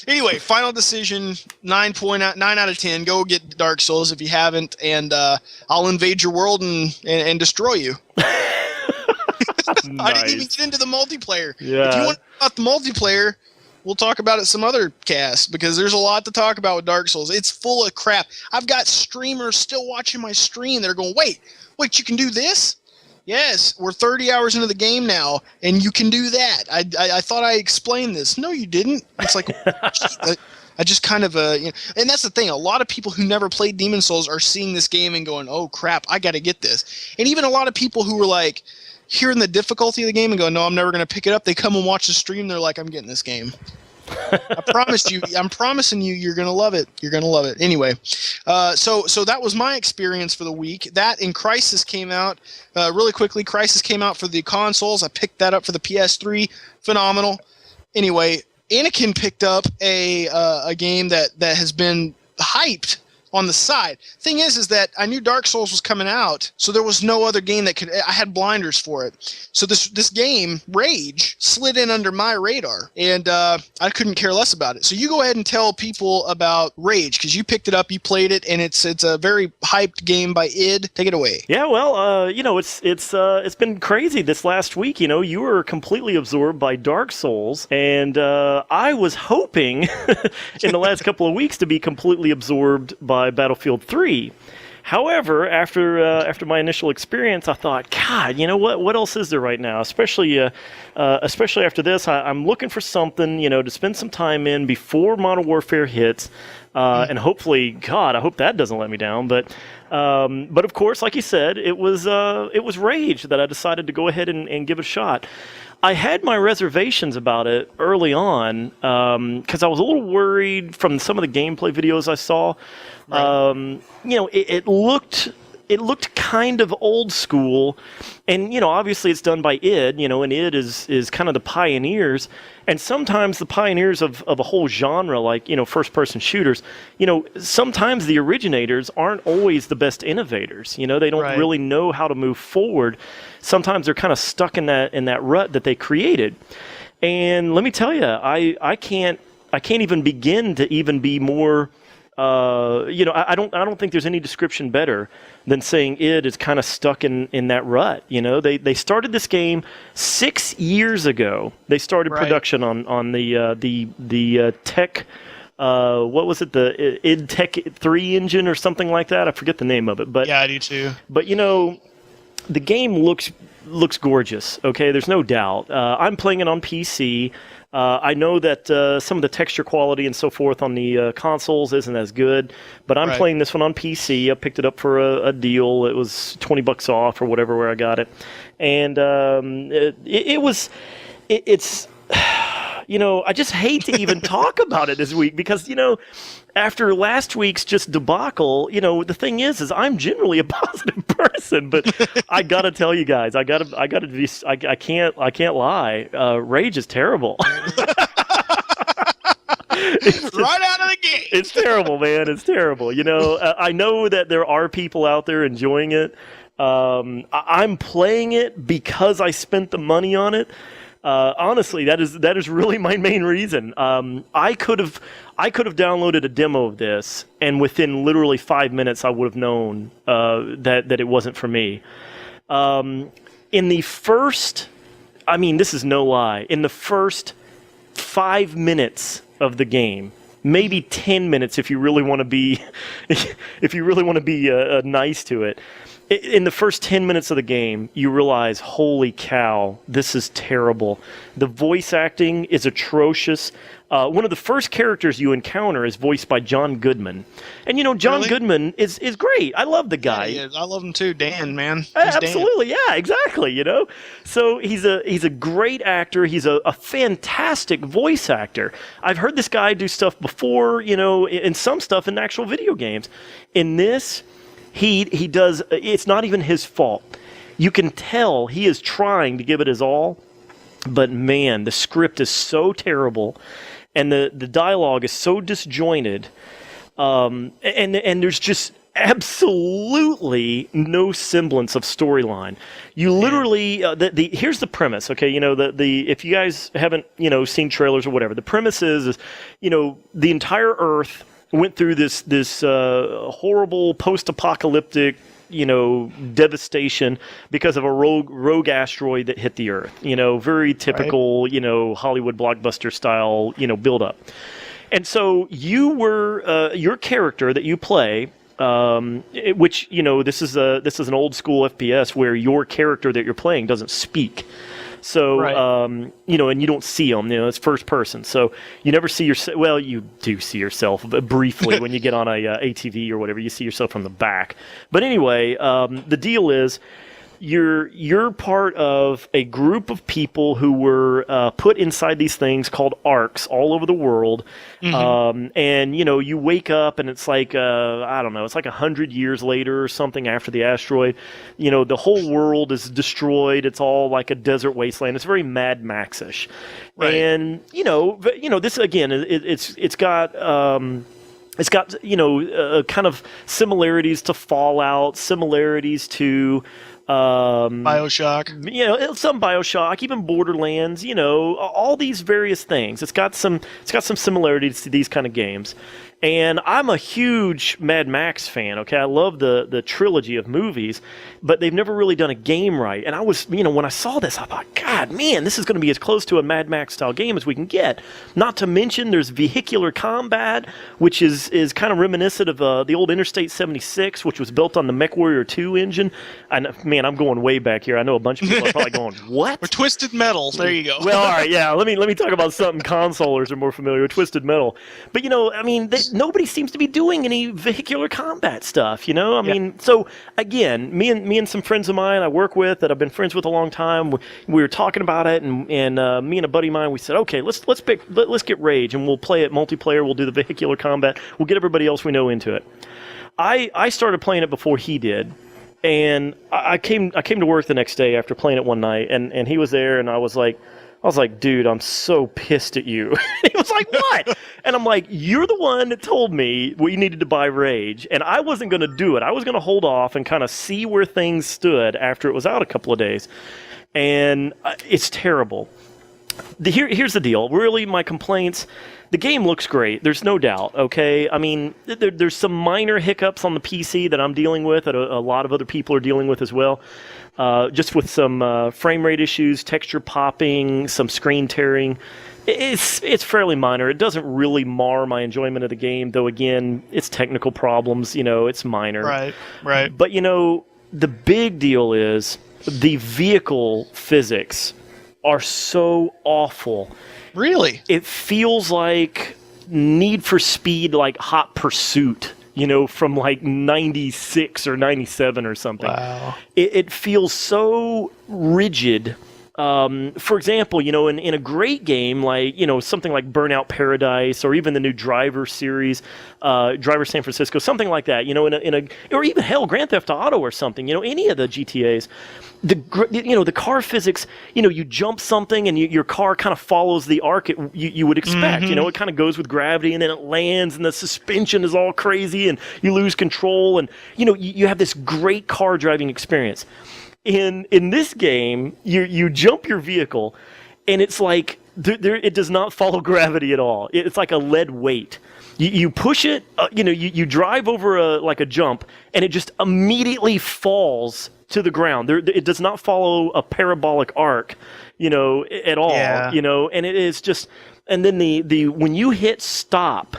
Anyway, final decision, 9 out of 10. Go get Dark Souls if you haven't, and I'll invade your world and destroy you.
Nice.
I didn't even get into the multiplayer.
Yeah.
If you want to talk about the multiplayer, we'll talk about it some other cast, because there's a lot to talk about with Dark Souls. It's full of crap. I've got streamers still watching my stream that are going, wait, you can do this? Yes, we're 30 hours into the game now, and you can do that. I thought I explained this. No, you didn't. It's like, I just kind of, and that's the thing. A lot of people who never played Demon Souls are seeing this game and going, oh, crap, I got to get this. And even a lot of people who were like, hearing the difficulty of the game and go, no, I'm never going to pick it up. They come and watch the stream. They're like, I'm getting this game. I'm promising you, you're going to love it. You're going to love it. Anyway, so that was my experience for the week. That and Crysis came out really quickly. Crysis came out for the consoles. I picked that up for the PS3. Phenomenal. Anyway, Anakin picked up a game that has been hyped on the side. Thing is that I knew Dark Souls was coming out, so there was no other game that could. I had blinders for it. So this game, Rage, slid in under my radar, and I couldn't care less about it. So you go ahead and tell people about Rage, because you picked it up, you played it, and it's a very hyped game by id. Take it away.
Yeah, well, it's been crazy this last week. You know, you were completely absorbed by Dark Souls, and I was hoping in the last couple of weeks to be completely absorbed by Battlefield 3. However, after my initial experience, I thought, God, you know what else is there right now? Especially after this, I'm looking for something, to spend some time in before Modern Warfare hits, and hopefully, God, I hope that doesn't let me down. But of course, like you said, it was Rage that I decided to go ahead and give it a shot. I had my reservations about it early on because I was a little worried from some of the gameplay videos I saw. Right. It looked kind of old school, and obviously it's done by id, and id is kind of the pioneers, and sometimes the pioneers of a whole genre, like first person shooters, sometimes the originators aren't always the best innovators. They don't really know how to move forward. Sometimes they're kind of stuck in that rut that they created. And let me tell you, I can't even begin to even be more. I don't think there's any description better than saying id is kind of stuck in that rut. They started this game 6 years ago. They started production on the Tech. What was it? The id Tech 3 engine or something like that. I forget the name of it. But
yeah, I do too.
But the game looks gorgeous. Okay, there's no doubt. I'm playing it on PC. I know that some of the texture quality and so forth on the consoles isn't as good, but I'm playing this one on PC. I picked it up for a deal. It was $20 off or whatever where I got it, and it's I just hate to even talk about it this week because after last week's just debacle, the thing is I'm generally a positive person, but I gotta tell you guys, I can't lie. Rage is terrible.
Right out of the gate.
It's terrible, man. It's terrible. I know that there are people out there enjoying it. I'm playing it because I spent the money on it. Honestly, that is really my main reason. I could have downloaded a demo of this, and within literally 5 minutes, I would have known that it wasn't for me. In the first, this is no lie. In the first 5 minutes of the game, maybe 10 minutes if you really want to be, nice to it. in the first 10 minutes of the game, you realize, holy cow, this is terrible. The voice acting is atrocious. One of the first characters you encounter is voiced by John Goodman. And, John
Really?
Goodman is great. I love the guy.
Yeah, he is. I love him too. Dan, man. He's
Absolutely, yeah, exactly, So he's a great actor. He's a fantastic voice actor. I've heard this guy do stuff before, in some stuff in actual video games. In this, he does, it's not even his fault. You can tell he is trying to give it his all, but man, the script is so terrible, and the dialogue is so disjointed, and there's just absolutely no semblance of storyline. You literally, here's the premise, okay? If you guys haven't, seen trailers or whatever, the premise is the entire Earth went through this horrible post-apocalyptic devastation because of a rogue asteroid that hit the Earth. Very typical, right. Hollywood blockbuster style, build up. And so you were your character that you play, which this is an old school FPS where your character that you're playing doesn't speak. So,
right.
And you don't see them, it's first person. So you never see yourself. Well, you do see yourself briefly when you get on a ATV or whatever. You see yourself from the back. But anyway, the deal is you're part of a group of people who were put inside these things called arcs all over the world. Mm-hmm. And you wake up and it's like I don't know, it's like 100 years later or something after the asteroid. The whole world is destroyed. It's all like a desert wasteland. It's very Mad Max-ish. Right. And this again, it's got kind of similarities to Fallout, similarities to
BioShock.
Some BioShock, even Borderlands, all these various things. It's got some similarities to these kind of games. And I'm a huge Mad Max fan, okay? I love the trilogy of movies, but they've never really done a game right. And I was, when I saw this, I thought, God, man, this is going to be as close to a Mad Max-style game as we can get. Not to mention there's vehicular combat, which is kind of reminiscent of the old Interstate 76, which was built on the MechWarrior 2 engine. And, man, I'm going way back here. I know a bunch of people are probably going, what?
Or Twisted Metal. There you go.
Well, all right, yeah. Let me talk about something consolers are more familiar with, Twisted Metal. But, nobody seems to be doing any vehicular combat stuff, I mean, so again, me and some friends of mine I work with that I've been friends with a long time, we were talking about it, and me and a buddy of mine, we said, okay, let's get Rage, and we'll play it multiplayer, we'll do the vehicular combat, we'll get everybody else we know into it. I started playing it before he did. And I came to work the next day after playing it one night, and he was there, and I was like, dude, I'm so pissed at you. He was like, what? And I'm like, you're the one that told me we needed to buy Rage, and I wasn't going to do it. I was going to hold off and kind of see where things stood after it was out a couple of days. And it's terrible. Here's the deal. Really, my complaints, the game looks great. There's no doubt, okay? I mean, there's some minor hiccups on the PC that I'm dealing with that a lot of other people are dealing with as well. Just with some frame rate issues, texture popping, some screen tearing. It's fairly minor. It doesn't really mar my enjoyment of the game, though, again, it's technical problems. It's minor.
Right.
But, the big deal is the vehicle physics are so awful.
Really?
It feels like Need for Speed, like Hot Pursuit, from like 96 or 97 or something.
Wow.
It feels so rigid. For example, in a great game like, something like Burnout Paradise or even the new Driver series, Driver San Francisco, something like that, or even hell, Grand Theft Auto or something, any of the GTAs, the car physics, you jump something and your car kind of follows the arc you would expect,
mm-hmm.
It kind of goes with gravity and then it lands and the suspension is all crazy and you lose control and, you have this great car driving experience. In this game, you jump your vehicle, and it's like it does not follow gravity at all. It's like a lead weight. You push it, you drive over a jump, and it just immediately falls to the ground. It does not follow a parabolic arc, at all.
Yeah.
And it is just, and then the when you hit stop.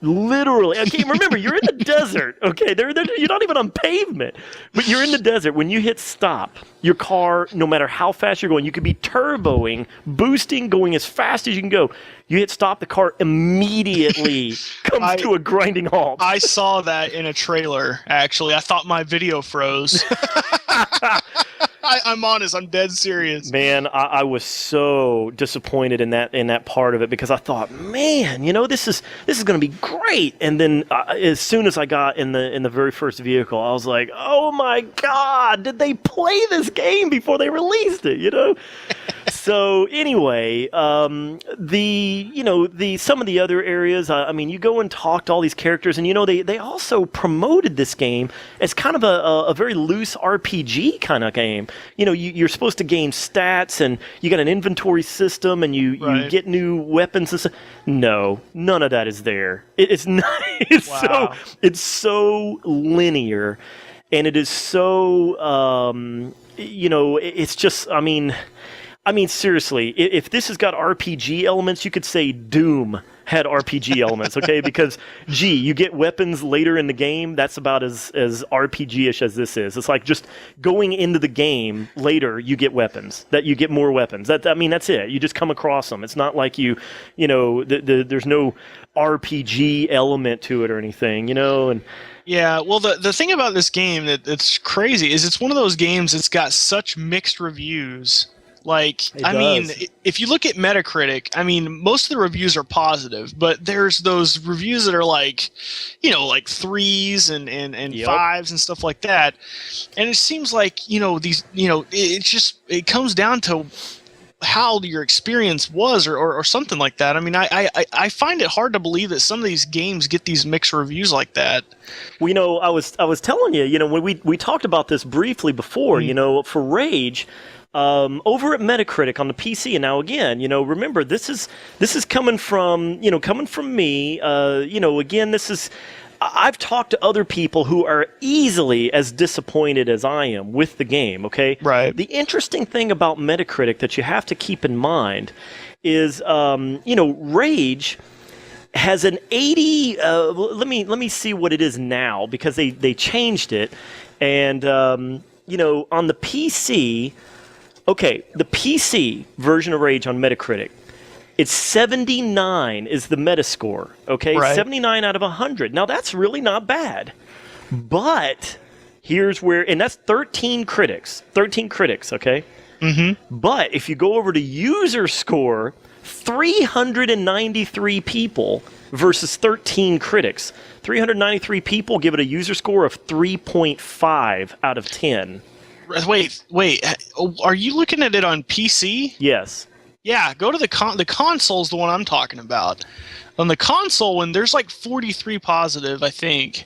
Literally. Okay, remember, you're in the desert. Okay, you're not even on pavement, but you're in the desert. When you hit stop, your car, no matter how fast you're going, you could be turboing, boosting, going as fast as you can go. You hit stop, the car immediately comes to a grinding halt.
I saw that in a trailer, actually. I thought my video froze. I'm honest. I'm dead serious.
Man, I was so disappointed in that part of it because I thought, man, this is going to be great. And then as soon as I got in the very first vehicle, I was like, oh my God, did they play this game before they released it? So anyway, some of the other areas. You go and talk to all these characters, and they also promoted this game as kind of a very loose RPG kind of game. You're supposed to gain stats, and you got an inventory system, and you get new weapons and stuff. No, none of that is there. It's not. It's so linear, and it is so. It's just. Seriously, if this has got RPG elements, you could say Doom had RPG elements, okay? Because, you get weapons later in the game. That's about as RPG-ish as this is. It's like just going into the game later, you get weapons. That you get more weapons. That's it. You just come across them. It's not like there's no RPG element to it or anything, And
yeah, well, the thing about this game that's crazy is it's one of those games that's got such mixed reviews. If you look at Metacritic, most of the reviews are positive, but there's those reviews that are like 3s and 5s and stuff like that. And it seems like, it comes down to how your experience was or something like that. I find it hard to believe that some of these games get these mixed reviews like that.
Well, I was telling you, when we talked about this briefly before, for Rage, over at Metacritic on the PC, and now again, remember this is coming from me. Again, I've talked to other people who are easily as disappointed as I am with the game. Okay,
right.
The interesting thing about Metacritic that you have to keep in mind is, Rage has an 80. Let me see what it is now because they changed it, and on the PC. Okay, the PC version of Rage on Metacritic, it's 79 is the Metascore, okay?
Right.
79 out of 100. Now, that's really not bad. But here's where, and that's 13 critics, okay?
Mm-hmm.
But if you go over to user score, 393 people versus 13 critics. 393 people give it a user score of 3.5 out of 10.
Wait. Are you looking at it on PC?
Yes.
Yeah, go to the console's the one I'm talking about. On the console one, there's like 43 positive, I think.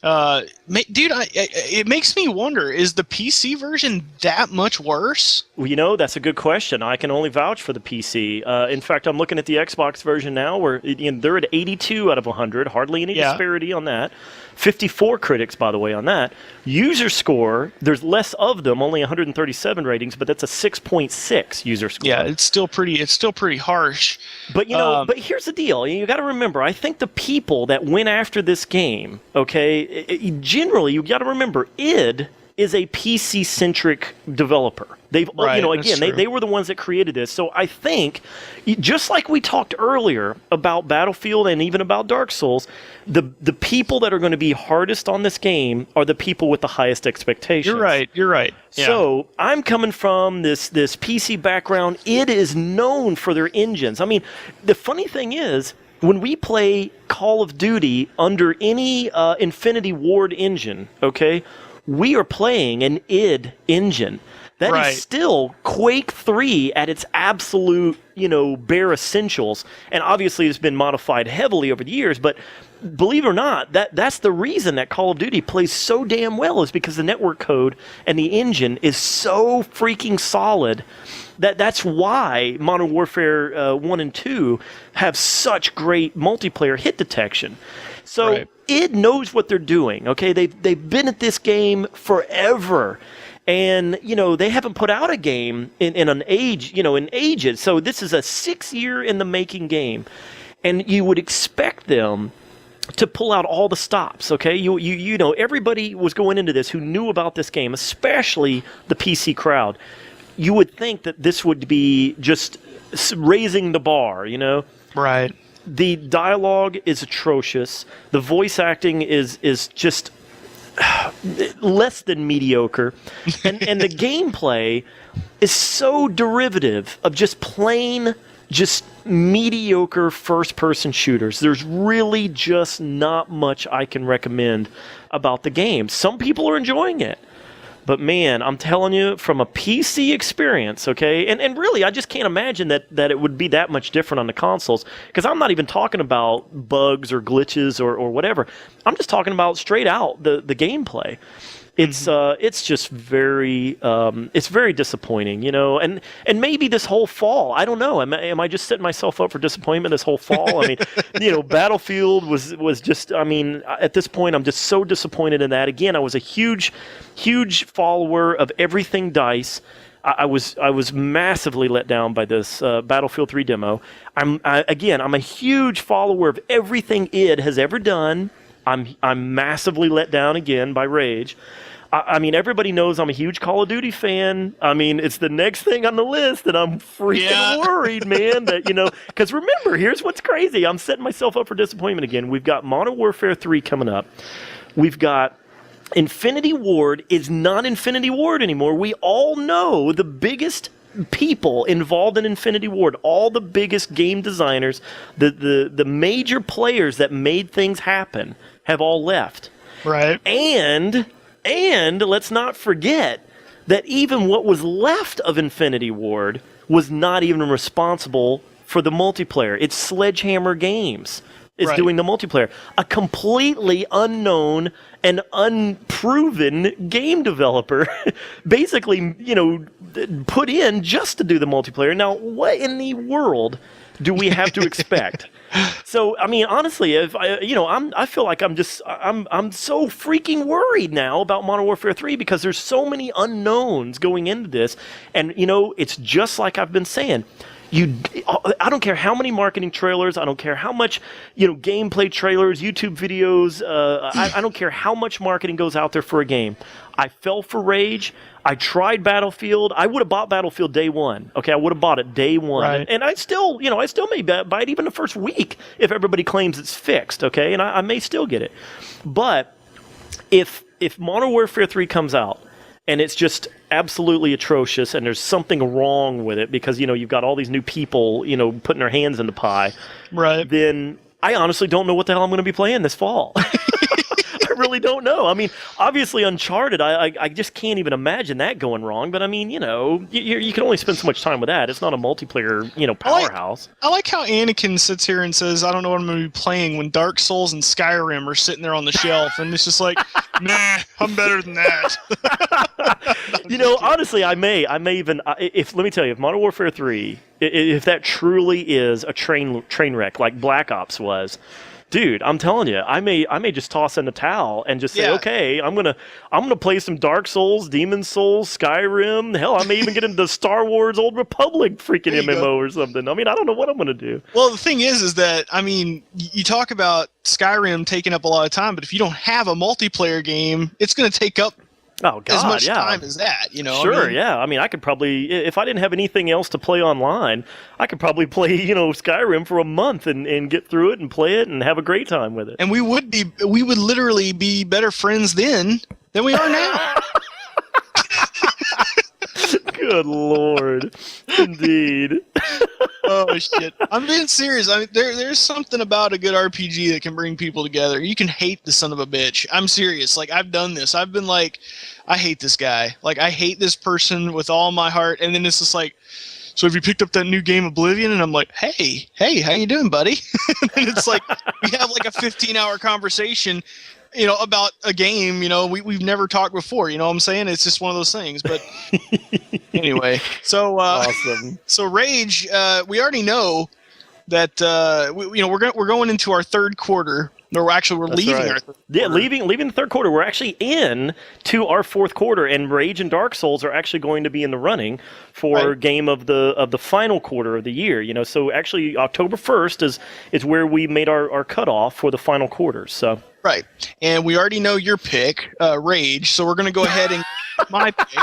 Dude, it makes me wonder, is the PC version that much worse?
Well, that's a good question. I can only vouch for the PC. In fact, I'm looking at the Xbox version now where they're at 82 out of 100, hardly any disparity on that. 54 critics, by the way, on that. User score, there's less of them, only 137 ratings, but that's a 6.6 user score.
Yeah, it's still pretty harsh.
But but here's the deal. You got to remember, I think the people that went after this game, okay, generally you got to remember, id is a PC-centric developer. They've, they were the ones that created this. So I think, just like we talked earlier about Battlefield and even about Dark Souls, the people that are going to be hardest on this game are the people with the highest expectations.
You're right. Yeah.
So I'm coming from this PC background. It is known for their engines. The funny thing is, when we play Call of Duty under any Infinity Ward engine, okay, we are playing an id engine. That is still Quake 3 at its absolute, bare essentials. And obviously it's been modified heavily over the years, but believe it or not, that's the reason that Call of Duty plays so damn well, is because the network code and the engine is so freaking solid. That's why Modern Warfare 1 and 2 have such great multiplayer hit detection. So id knows what they're doing, okay? They've been at this game forever. And, they haven't put out a game in ages. So this is a 6-year in the making game. And you would expect them to pull out all the stops, okay? You know, everybody was going into this who knew about this game, especially the PC crowd. You would think that this would be just raising the bar, you know?
Right.
The dialogue is atrocious. The voice acting is just less than mediocre. And the gameplay is so derivative of just plain, just mediocre first-person shooters. There's really just not much I can recommend about the game. Some people are enjoying it. But man, I'm telling you, from a PC experience, okay, and really, I just can't imagine that it would be that much different on the consoles, because I'm not even talking about bugs or glitches or whatever. I'm just talking about straight out the gameplay. It's just very it's very disappointing, you know, and maybe this whole fall, I don't know, am I just setting myself up for disappointment this whole fall? I mean, you know, Battlefield was just, I mean, at this point, I'm just so disappointed in that. Again, I was a huge follower of everything DICE. I was massively let down by this Battlefield 3 demo. I'm a huge follower of everything id has ever done. I'm massively let down again by Rage. I mean, everybody knows I'm a huge Call of Duty fan. I mean, it's the next thing on the list, and I'm freaking worried, man, that, you know, because remember, here's what's crazy. I'm setting myself up for disappointment again. We've got Modern Warfare 3 coming up. We've got Infinity Ward is not Infinity Ward anymore. We all know the biggest people involved in Infinity Ward, all the biggest game designers, the major players that made things happen have all left.
Right.
And let's not forget that even what was left of Infinity Ward was not even responsible for the multiplayer. It's Sledgehammer Games is doing the multiplayer. A completely unknown and unproven game developer basically, you know, put in just to do the multiplayer. Now, what in the world do we have to expect? So, I mean, honestly, if I feel like I'm so freaking worried now about Modern Warfare 3 because there's so many unknowns going into this, and you know, it's just like I've been saying. I don't care how many marketing trailers, I don't care how much, you know, gameplay trailers, YouTube videos, I don't care how much marketing goes out there for a game. I fell for Rage. I tried Battlefield. I would have bought Battlefield day one. Okay, I would have bought it day one.
Right.
And I still may buy it even the first week if everybody claims it's fixed, okay? And I may still get it. But if Modern Warfare 3 comes out, and it's just absolutely atrocious, and there's something wrong with it because, you know, you've got all these new people, you know, putting their hands in the pie.
Right.
Then I honestly don't know what the hell I'm going to be playing this fall. I really don't know. I mean, obviously Uncharted, I just can't even imagine that going wrong. But I mean, you know, you can only spend so much time with that. It's not a multiplayer, you know, powerhouse.
I like how Anakin sits here and says, I don't know what I'm going to be playing when Dark Souls and Skyrim are sitting there on the shelf. And it's just like, nah, I'm better than that.
You know, honestly, I may even, let me tell you, if Modern Warfare 3, if that truly is a train wreck like Black Ops was, dude, I'm telling you, I may just toss in the towel and just say, okay, I'm gonna play some Dark Souls, Demon Souls, Skyrim. Hell, I may even get into Star Wars Old Republic freaking MMO or something. I mean, I don't know what I'm gonna do.
Well, the thing is that, I mean, you talk about Skyrim taking up a lot of time, but if you don't have a multiplayer game, it's gonna take up as much time as that, you know.
Sure, I mean, I could probably, if I didn't have anything else to play online, I could probably play, you know, Skyrim for a month and get through it and play it and have a great time with it.
And we would literally be better friends then than we are now.
Good Lord. Indeed.
Oh, shit. I'm being serious. I mean, there's something about a good RPG that can bring people together. You can hate the son of a bitch. I'm serious. Like, I've done this. I've been like, I hate this guy. Like, I hate this person with all my heart. And then it's just like, so have you picked up that new game Oblivion? And I'm like, hey, how you doing, buddy? And it's like, we have like a 15-hour conversation, you know, about a game, you know, we've never talked before, you know what I'm saying? It's just one of those things. But anyway, so
awesome.
So Rage, we already know that we're going into our third quarter No, actually, we're leaving
right.
our third
Yeah,
quarter.
leaving the third quarter. We're actually in to our fourth quarter, and Rage and Dark Souls are actually going to be in the running for game of the final quarter of the year. So actually October 1st is where we made our cutoff for the final quarter. So
Right. And we already know your pick, Rage, so we're going to go ahead and my pick.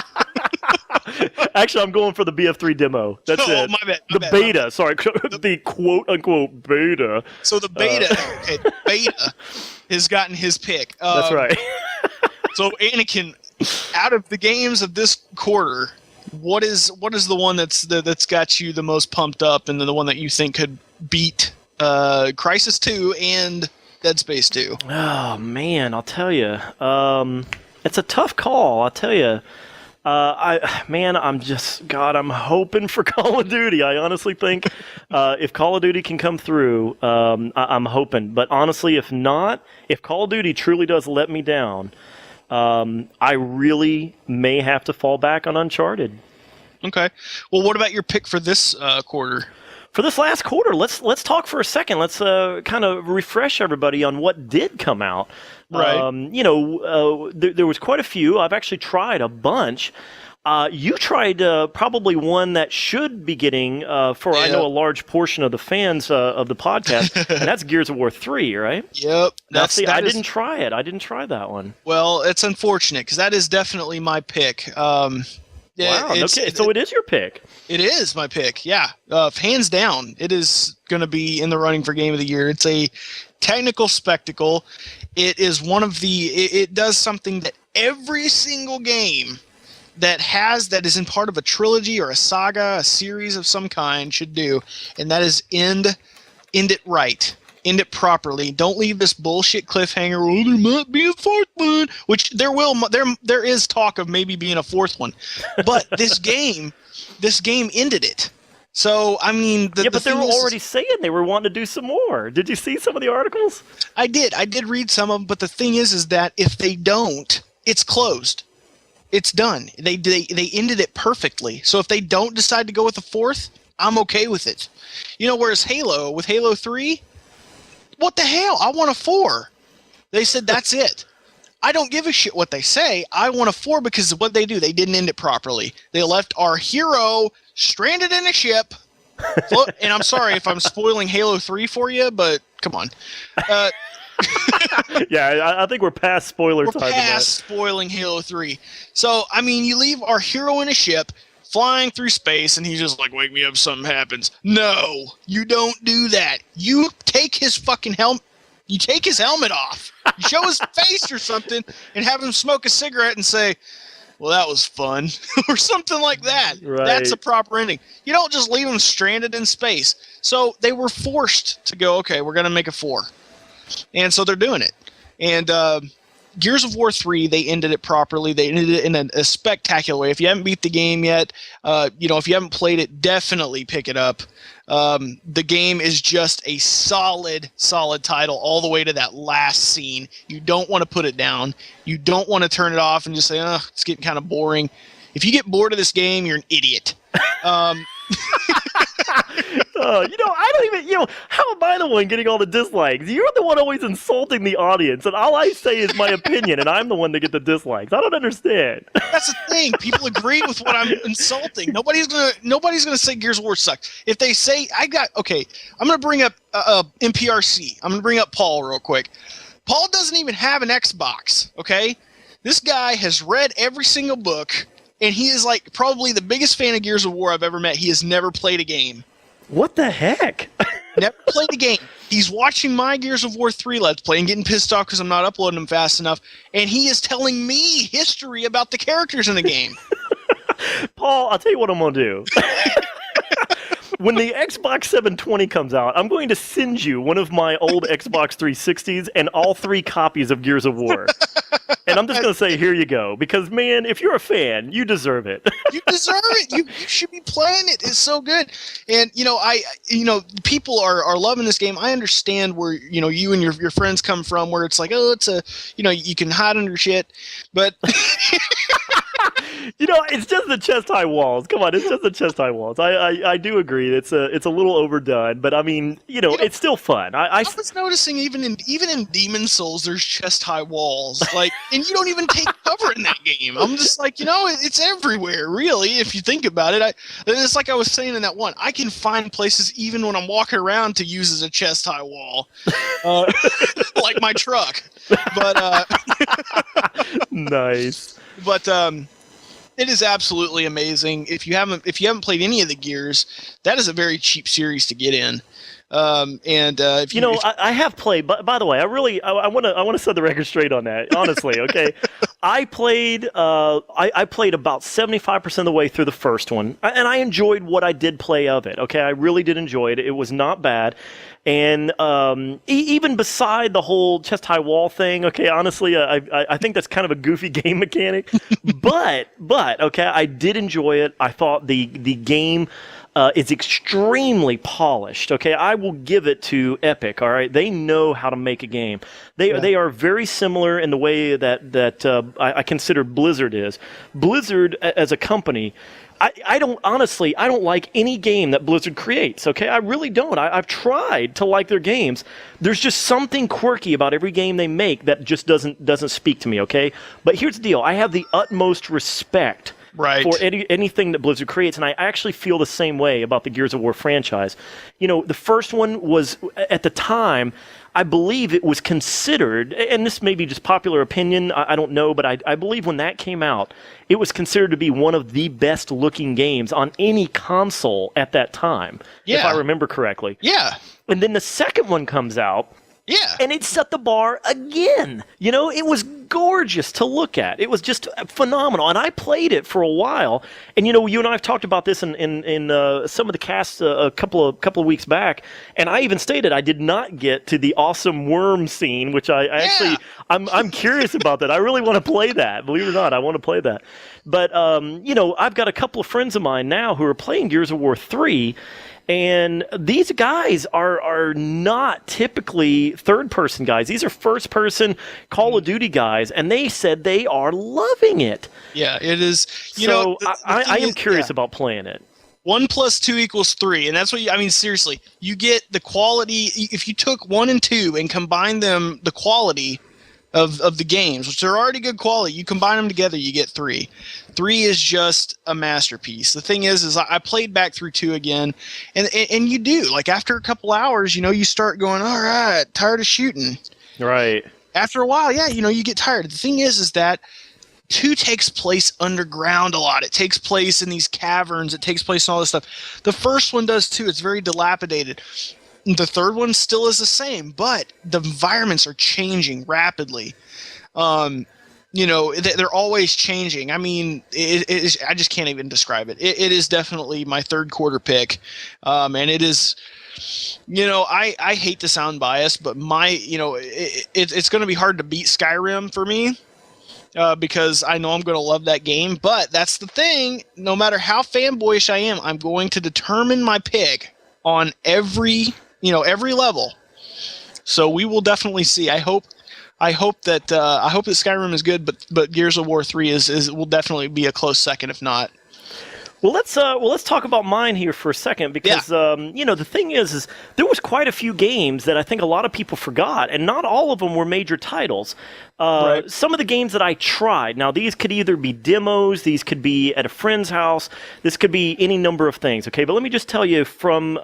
Actually, I'm going for the BF3 demo. That's it.
My bad.
The beta. Sorry, the quote-unquote beta.
So the beta has gotten his pick.
That's right.
So Anakin, out of the games of this quarter, what is the one that's got you the most pumped up, and the one that you think could beat Crysis 2 and Dead Space 2?
Oh man, I'll tell you. It's a tough call. I'll tell you. I'm hoping for Call of Duty. I honestly think if Call of Duty can come through, I'm hoping. But honestly, if not, if Call of Duty truly does let me down, I really may have to fall back on Uncharted.
Okay. Well, what about your pick for this quarter?
For this last quarter, let's talk for a second. Let's kind of refresh everybody on what did come out.
Right.
There was quite a few. I've actually tried a bunch. You tried probably one that should be getting I know a large portion of the fans of the podcast, and that's Gears of War 3, right?
Yep.
I didn't try it. I didn't try that one.
Well, it's unfortunate because that is definitely my pick.
Wow. Okay. So it is your pick.
It is my pick. Yeah. Hands down, it is going to be in the running for Game of the Year. It's a technical spectacle. It is one of it does something that every single game that is in part of a trilogy or a saga, a series of some kind should do, and that is end it right. End it properly. Don't leave this bullshit cliffhanger. Oh, there might be a fourth one, which there is talk of maybe being a fourth one, but this game ended it. So I mean,
but they were already saying they were wanting to do some more. Did you see some of the articles?
I did read some of them, but the thing is that if they don't, it's closed. It's done. They ended it perfectly. So if they don't decide to go with a fourth, I'm okay with it. Whereas with Halo 3. What the hell? I want a 4. They said that's it. I don't give a shit what they say. I want a 4 because of what they do. They didn't end it properly. They left our hero stranded in a ship. And I'm sorry if I'm spoiling Halo 3 for you, but come on.
Yeah, I think we're past spoiler time.
We're past spoiling Halo 3. So, I mean, you leave our hero in a ship flying through space, and he's just like, wake me up, something happens. No, you don't do that. You take his fucking helmet. You take his helmet off. You show his face or something, and have him smoke a cigarette and say, well, that was fun, or something like that.
Right.
That's a proper ending. You don't just leave him stranded in space. So they were forced to go, okay, we're going to make a 4. And so they're doing it. And Gears of War 3, they ended it properly. They ended it in a spectacular way. If you haven't beat the game yet, if you haven't played it, definitely pick it up. The game is just a solid title all the way to that last scene. You don't want to put it down. You don't want to turn it off and just say, it's getting kind of boring. If you get bored of this game, you're an idiot.
I don't even, how am I the one getting all the dislikes? You're the one always insulting the audience, and all I say is my opinion, and I'm the one to get the dislikes. I don't understand.
That's the thing. People agree with what I'm insulting. Nobody's gonna say Gears of War sucks. If they say, I'm gonna bring up MPRC. I'm gonna bring up Paul real quick. Paul doesn't even have an Xbox, okay? This guy has read every single book, and he is like probably the biggest fan of Gears of War I've ever met. He has never played a game.
What the heck?
Never played a game. He's watching my Gears of War 3 Let's Play and getting pissed off because I'm not uploading them fast enough. And he is telling me history about the characters in the game.
Paul, I'll tell you what I'm going to do. When the Xbox 720 comes out, I'm going to send you one of my old Xbox 360s and all 3 copies of Gears of War. And I'm just going to say, here you go. Because, man, if you're a fan, you deserve it.
You deserve it. You should be playing it. It's so good. And, people are loving this game. I understand where, you and your friends come from, where it's like, you can hide under shit. But
It's just the chest-high walls. Come on, it's just the chest-high walls. I do agree. It's a little overdone, but I mean, it's still fun.
I was noticing even in Demon Souls, there's chest-high walls, like, and you don't even take cover in that game. I'm just like, it's everywhere, really, if you think about it. It's like I was saying in that one. I can find places even when I'm walking around to use as a chest-high wall, like my truck. But
nice.
But it is absolutely amazing. If you haven't played any of the Gears, that is a very cheap series to get in.
I have played. But by the way, I want to set the record straight on that. Honestly, okay, I played. I played about 75% of the way through the first one, and I enjoyed what I did play of it. Okay, I really did enjoy it. It was not bad. And even beside the whole chest-high wall thing, okay, honestly, I think that's kind of a goofy game mechanic. but okay, I did enjoy it. I thought the game is extremely polished. Okay, I will give it to Epic. All right, they know how to make a game. They are very similar in the way that I consider Blizzard is. Blizzard as a company. I don't like any game that Blizzard creates, okay? I really don't. I've tried to like their games. There's just something quirky about every game they make that just doesn't speak to me, okay? But here's the deal. I have the utmost respect for anything that Blizzard creates, and I actually feel the same way about the Gears of War franchise. The first one was, at the time, I believe it was considered, and this may be just popular opinion, I don't know, but I believe when that came out, it was considered to be one of the best looking games on any console at that time, if I remember correctly.
Yeah.
And then the second one comes out, and it set the bar again. It was gorgeous to look at. It was just phenomenal. And I played it for a while. And, you and I have talked about this in some of the casts a couple of weeks back. And I even stated I did not get to the awesome worm scene, which I'm curious about that. I really want to play that. Believe it or not, I want to play that. But, I've got a couple of friends of mine now who are playing Gears of War 3. And these guys are not typically third-person guys. These are first-person Call of Duty guys, and they said they are loving it.
Yeah, it is.
I am curious about playing it.
1 + 2 = 3, and that's what seriously, you get the quality. If you took 1 and 2 and combined them, the quality of the games, which are already good quality, you combine them together, you get 3. 3 is just a masterpiece. The thing is I played back through 2 again, and you do, like, after a couple hours, you start going, all right, tired of shooting.
Right.
After a while, you get tired. The thing is that 2 takes place underground a lot. It takes place in these caverns. It takes place in all this stuff. The first one does too. It's very dilapidated. The third one still is the same, but the environments are changing rapidly. They're always changing. I mean, it is, I just can't even describe it. It is definitely my third quarter pick, and it is. I hate to sound biased, but it's going to be hard to beat Skyrim for me. Because I know I'm going to love that game, but that's the thing. No matter how fanboyish I am, I'm going to determine my pick on every level. So we will definitely see. I hope that Skyrim is good, but Gears of War 3 will definitely be a close second, if not.
Well, let's talk about mine here for a second, because the thing is there was quite a few games that I think a lot of people forgot, and not all of them were major titles. Right. Some of the games that I tried, now these could either be demos, these could be at a friend's house, this could be any number of things. Okay, but let me just tell you, from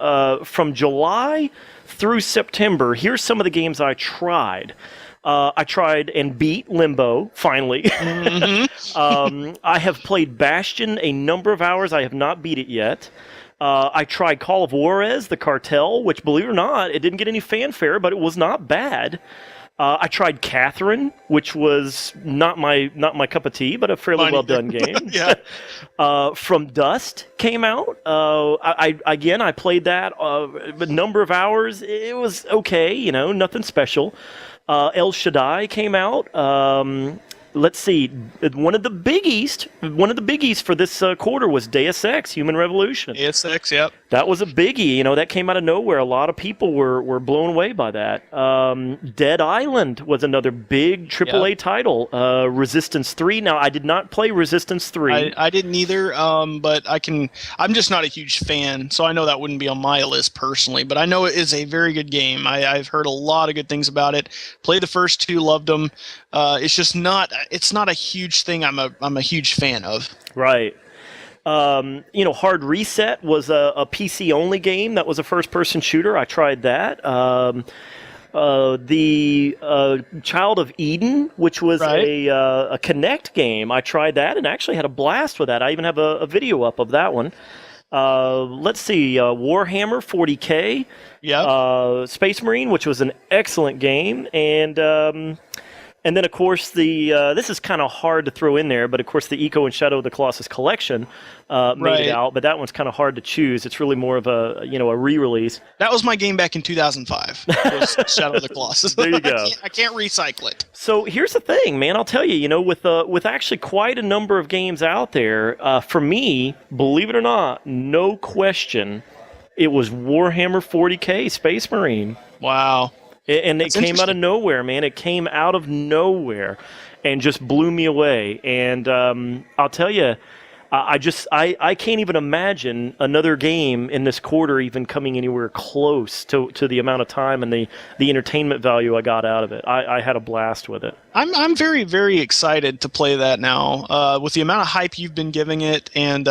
July through September, here's some of the games I tried. I tried and beat Limbo, finally. Mm-hmm. I have played Bastion a number of hours. I have not beat it yet. I tried Call of Juarez, the Cartel, which, believe it or not, it didn't get any fanfare, but it was not bad. I tried Catherine, which was not my cup of tea, but a fairly well done game.
Yeah.
From Dust came out. I played that a number of hours. It was okay, nothing special. El Shaddai came out. let's see. One of the biggies for this quarter was Deus Ex: Human Revolution.
Deus Ex, yep.
That was a biggie. You know, that came out of nowhere. A lot of people were blown away by that. Dead Island was another big AAA title. Resistance 3. Now, I did not play Resistance 3.
I didn't either, but I'm just not a huge fan, so I know that wouldn't be on my list personally, but I know it is a very good game. I've heard a lot of good things about it. Played the first 2, loved them. It's not a huge thing I'm a huge fan of.
Right. Hard Reset was a PC-only game. That was a first-person shooter. I tried that. The Child of Eden, which was a Kinect game. I tried that and actually had a blast with that. I even have a video up of that one. Let's see, Warhammer 40K.
Yeah.
Space Marine, which was an excellent game, and then, of course, this is kind of hard to throw in there, but, of course, the Eco and Shadow of the Colossus collection made it out, but that one's kind of hard to choose. It's really more of a re-release.
That was my game back in 2005, was Shadow of the Colossus.
There you go.
I can't recycle it.
So here's the thing, man. I'll tell you, with actually quite a number of games out there, for me, believe it or not, no question, it was Warhammer 40K Space Marine.
Wow.
And it came out of nowhere, man. It came out of nowhere and just blew me away. And I'll tell you, I can't even imagine another game in this quarter even coming anywhere close to the amount of time and the entertainment value I got out of it. I had a blast with it.
I'm very, very excited to play that now. With the amount of hype you've been giving it, and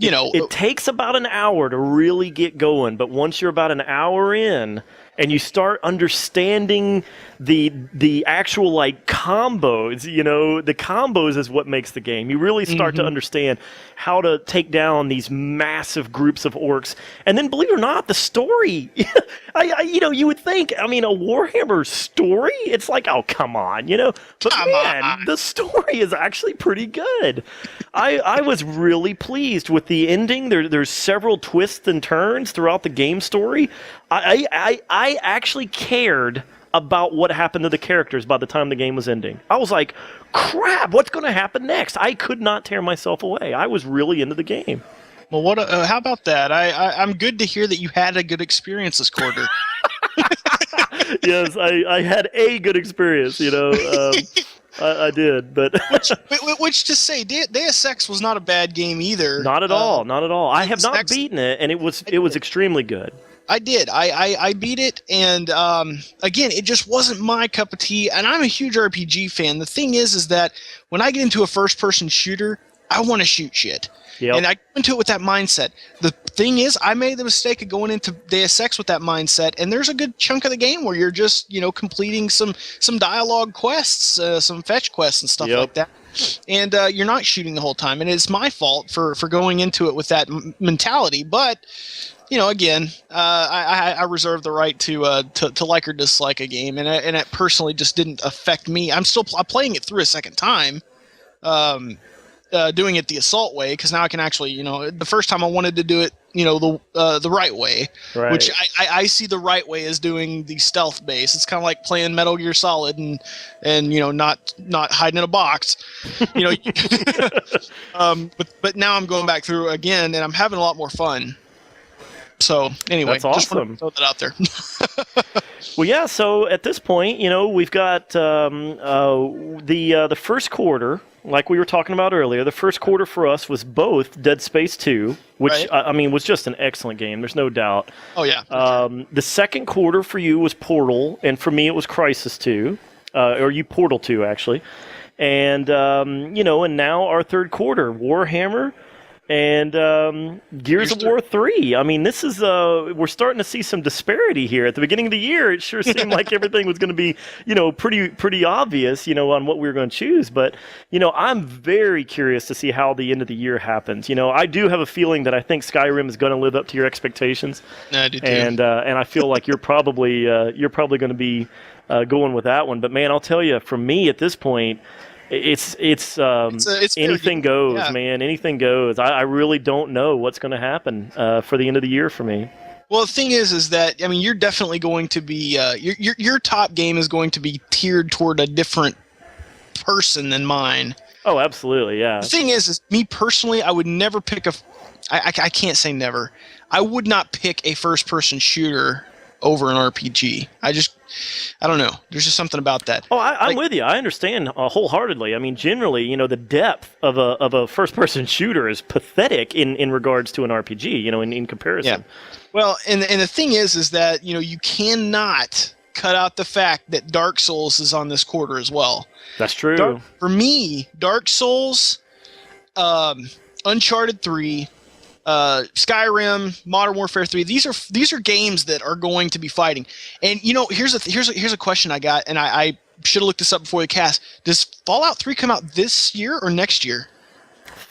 it takes about an hour to really get going. But once you're about an hour in, and you start understanding the actual combos, the combos is what makes the game. You really start to understand how to take down these massive groups of orcs. And then, believe it or not, the story, you would think, a Warhammer story, it's like, oh, come on, But man, the story is actually pretty good. I was really pleased with the ending. There's several twists and turns throughout the game story. I actually cared about what happened to the characters by the time the game was ending. I was like, crap, what's going to happen next? I could not tear myself away. I was really into the game.
Well, how about that? I'm good to hear that you had a good experience this quarter.
Yes, I had a good experience, I did, but
which to say, Deus Ex was not a bad game either.
Not at all, not at all. I have not beaten it, and it was extremely good.
I did. I beat it, and again, it just wasn't my cup of tea. And I'm a huge RPG fan. The thing is that when I get into a first-person shooter, I want to shoot shit. Yep. And I go into it with that mindset. The thing is, I made the mistake of going into Deus Ex with that mindset, and there's a good chunk of the game where you're just, completing some dialogue quests, some fetch quests and stuff like that. And you're not shooting the whole time. And it's my fault for going into it with that mentality. But again, I reserve the right to like or dislike a game, and it personally just didn't affect me. I'm playing it through a second time, doing it the assault way, because now I can actually, the first time I wanted to do it, the right way, which I see the right way as doing the stealth base. It's kind of like playing Metal Gear Solid and not hiding in a box, but now I'm going back through again, and I'm having a lot more fun. So anyway,
that's awesome.
Just throw that out there.
Well, yeah. So at this point, we've got the first quarter, like we were talking about earlier. The first quarter for us was both Dead Space 2, which was just an excellent game. There's no doubt.
Oh yeah.
The second quarter for you was Portal, and for me it was Crysis 2, or you Portal 2 actually, and and now our third quarter, Warhammer. And Gears of War 3. This is we're starting to see some disparity here. At the beginning of the year, it sure seemed like everything was going to be, pretty obvious, on what we were going to choose. But, I'm very curious to see how the end of the year happens. I do have a feeling that I think Skyrim is going to live up to your expectations.
I do too.
And I feel like you're probably going to be going with that one. But man, I'll tell you, for me at this point, it's anything goes, man. Anything goes. I really don't know what's going to happen for the end of the year for me.
Well, the thing is that you're definitely going to be your top game is going to be tiered toward a different person than mine.
Oh, absolutely, yeah.
The thing is me personally, I would never pick I can't say never. I would not pick a first-person shooter over an RPG. I don't know. There's just something about that.
Oh, I'm with you. I understand wholeheartedly. I mean, generally, the depth of a first-person shooter is pathetic in regards to an RPG, in comparison.
Yeah. Well, and the thing is that, you cannot cut out the fact that Dark Souls is on this quarter as well.
That's true.
For me, Dark Souls, Uncharted 3, Skyrim, Modern Warfare 3. These are games that are going to be fighting. And here's a question I got, and I should have looked this up before the cast. Does Fallout 3 come out this year or next year?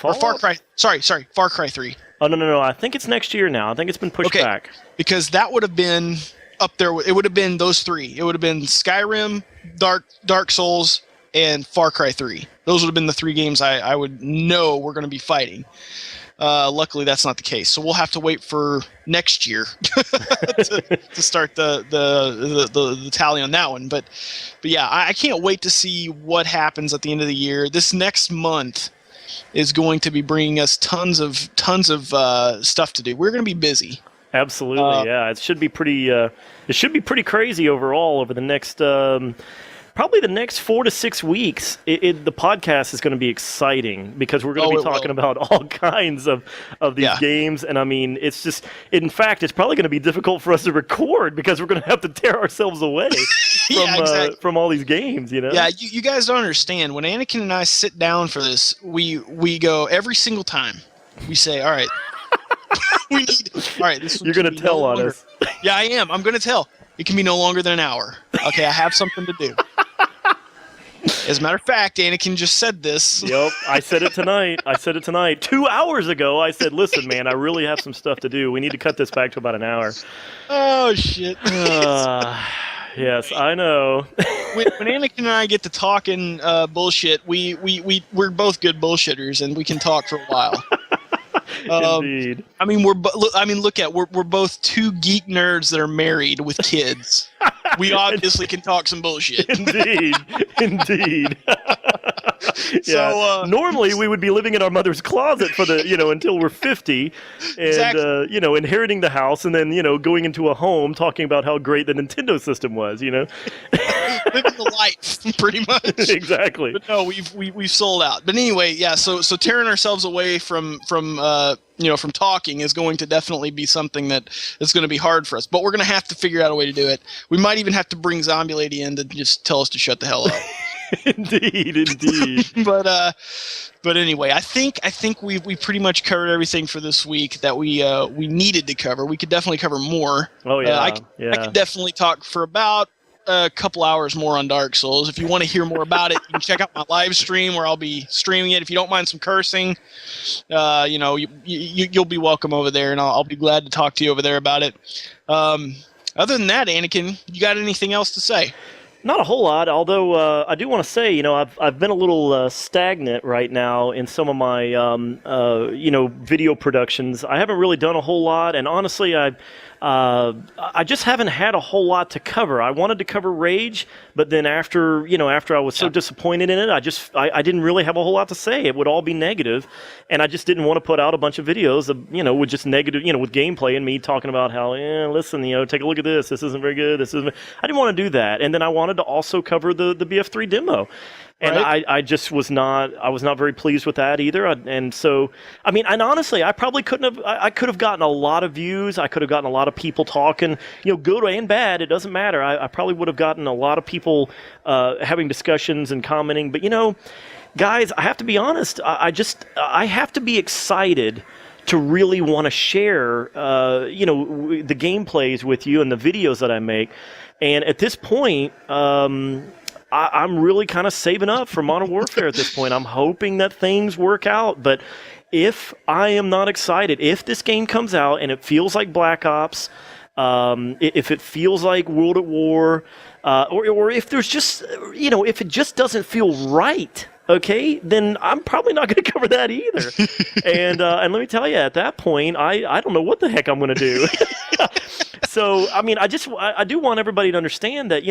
Or Far Cry? Sorry, Far Cry 3.
Oh no! I think it's next year now. I think it's been pushed back.
Because that would have been up there. It would have been those three. It would have been Skyrim, Dark Souls, and Far Cry 3. Those would have been the three games I would know we're going to be fighting. Luckily, that's not the case. So we'll have to wait for next year to start the tally on that one. But yeah, I can't wait to see what happens at the end of the year. This next month is going to be bringing us tons of stuff to do. We're going to be busy.
Absolutely, yeah. It should be pretty crazy overall over the next. Probably the next 4 to 6 weeks, the podcast is going to be exciting because we're going to be talking about all kinds of these games. And I mean, it's just, in fact, it's probably going to be difficult for us to record because we're going to have to tear ourselves away from all these games,
Yeah, you guys don't understand. When Anakin and I sit down for this, we go every single time. We say, all right, this
You're going to tell on us.
Yeah, I am. I'm going to tell. It can be no longer than an hour. Okay, I have something to do. As a matter of fact, Anakin just said this.
Yep, I said it tonight. 2 hours ago, I said, listen, man, I really have some stuff to do. We need to cut this back to about an hour.
Oh, shit.
Yes, I know.
when Anakin and I get to talking bullshit, we're both good bullshitters, and we can talk for a while.
Indeed.
I mean, we're both two geek nerds that are married with kids. We obviously can talk some bullshit.
Indeed. Yeah. So normally we would be living in our mother's closet for until we're 50, and
exactly.
Inheriting the house, and then going into a home talking about how great the Nintendo system was. Living
the life, pretty much.
Exactly.
But no, we've sold out. But anyway, yeah. So tearing ourselves away from talking is going to definitely be something that is going to be hard for us. But we're going to have to figure out a way to do it. We might even have to bring Zombie Lady in to just tell us to shut the hell up.
Indeed.
But anyway, I think we pretty much covered everything for this week that we needed to cover. We could definitely cover more.
Oh yeah,
I could definitely talk for about a couple hours more on Dark Souls. If you want to hear more about it, you can check out my live stream where I'll be streaming it. If you don't mind some cursing, you'll be welcome over there, and I'll be glad to talk to you over there about it. Other than that, Anakin, you got anything else to say?
Not a whole lot, although I do want to say, I've been a little stagnant right now in some of my, video productions. I haven't really done a whole lot, and honestly, I just haven't had a whole lot to cover. I wanted to cover Rage, but then after I was so disappointed in it, I didn't really have a whole lot to say. It would all be negative, and I just didn't want to put out a bunch of videos of, with just negative, with gameplay and me talking about how, listen, take a look at this. This isn't very good. I didn't want to do that, and then I wanted to also cover the BF3 demo. And right. I just was not very pleased with that either. And so, I mean, and honestly, I probably I could have gotten a lot of views. I could have gotten a lot of people talking, good and bad. It doesn't matter. I probably would have gotten a lot of people having discussions and commenting. But, guys, I have to be honest. I have to be excited to really want to share, the gameplays with you and the videos that I make. And at this point, I'm really kind of saving up for Modern Warfare at this point. I'm hoping that things work out. But if I am not excited, if this game comes out and it feels like Black Ops, if it feels like World at War, or if there's just, if it just doesn't feel right, okay, then I'm probably not going to cover that either. And let me tell you, at that point, I don't know what the heck I'm going to do. So, I mean, I do want everybody to understand that,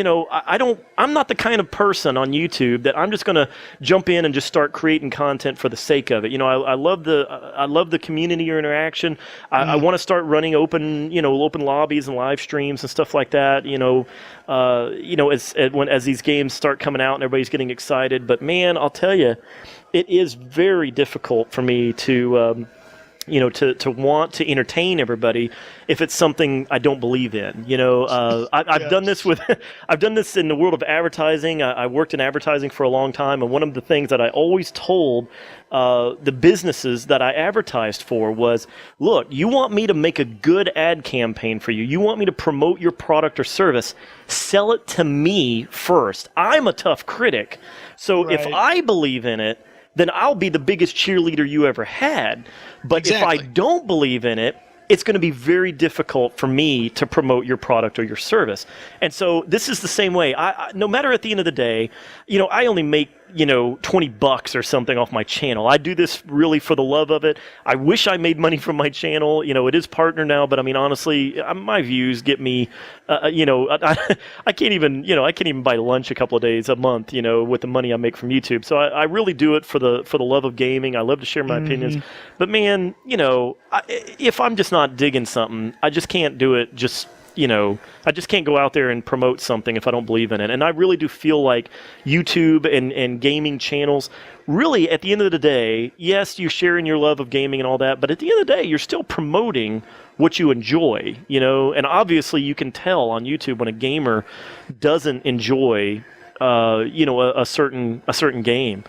I'm not the kind of person on YouTube that I'm just going to jump in and just start creating content for the sake of it. I love the community or interaction. I want to start running open lobbies and live streams and stuff like that. As these games start coming out and everybody's getting excited. But man, I'll tell you, it is very difficult for me to want to entertain everybody if it's something I don't believe in. I've done this I've done this in the world of advertising. I worked in advertising for a long time, and one of the things that I always told the businesses that I advertised for was, look, you want me to make a good ad campaign for you. You want me to promote your product or service. Sell it to me first. I'm a tough critic. So if I believe in it, then I'll be the biggest cheerleader you ever had. But if I don't believe in it, it's going to be very difficult for me to promote your product or your service. And so this is the same way. No matter at the end of the day, I only make, $20 or something off my channel. I do this really for the love of it. I wish I made money from my channel. It is partner now, but I mean, honestly, my views get me, I can't even buy lunch a couple of days a month, with the money I make from YouTube. So I really do it for the love of gaming. I love to share my opinions. But man, if I'm just not digging something, I just can't do it I just can't go out there and promote something if I don't believe in it. And I really do feel like YouTube and gaming channels, really, at the end of the day, yes, you're sharing your love of gaming and all that, but at the end of the day, you're still promoting what you enjoy, And obviously, you can tell on YouTube when a gamer doesn't enjoy, a certain game.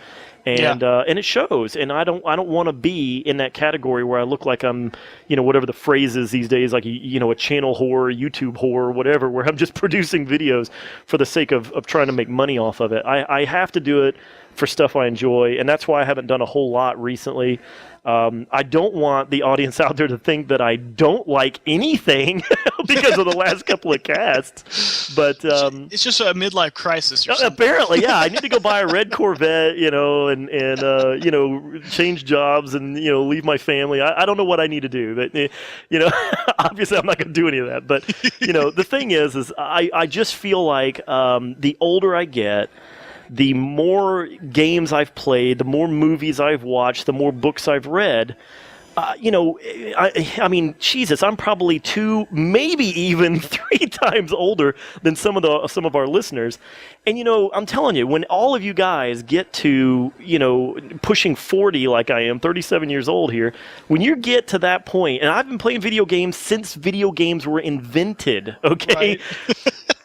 And it shows, and I don't want to be in that category where I look like I'm, whatever the phrase is these days, like a channel whore, YouTube whore, whatever, where I'm just producing videos for the sake of trying to make money off of it. I have to do it for stuff I enjoy, and that's why I haven't done a whole lot recently. I don't want the audience out there to think that I don't like anything because of the last couple of casts. But
it's just a midlife crisis. Or something.
Apparently, yeah. I need to go buy a red Corvette, and change jobs and leave my family. I don't know what I need to do. But obviously, I'm not going to do any of that. But the thing is I just feel like the older I get, the more games I've played, the more movies I've watched, the more books I've read. I mean, Jesus, I'm probably 2, maybe even 3 times older than some of our listeners. And I'm telling you, when all of you guys get to pushing 40 like I am, 37 years old here, when you get to that point, and I've been playing video games since video games were invented, okay? Right.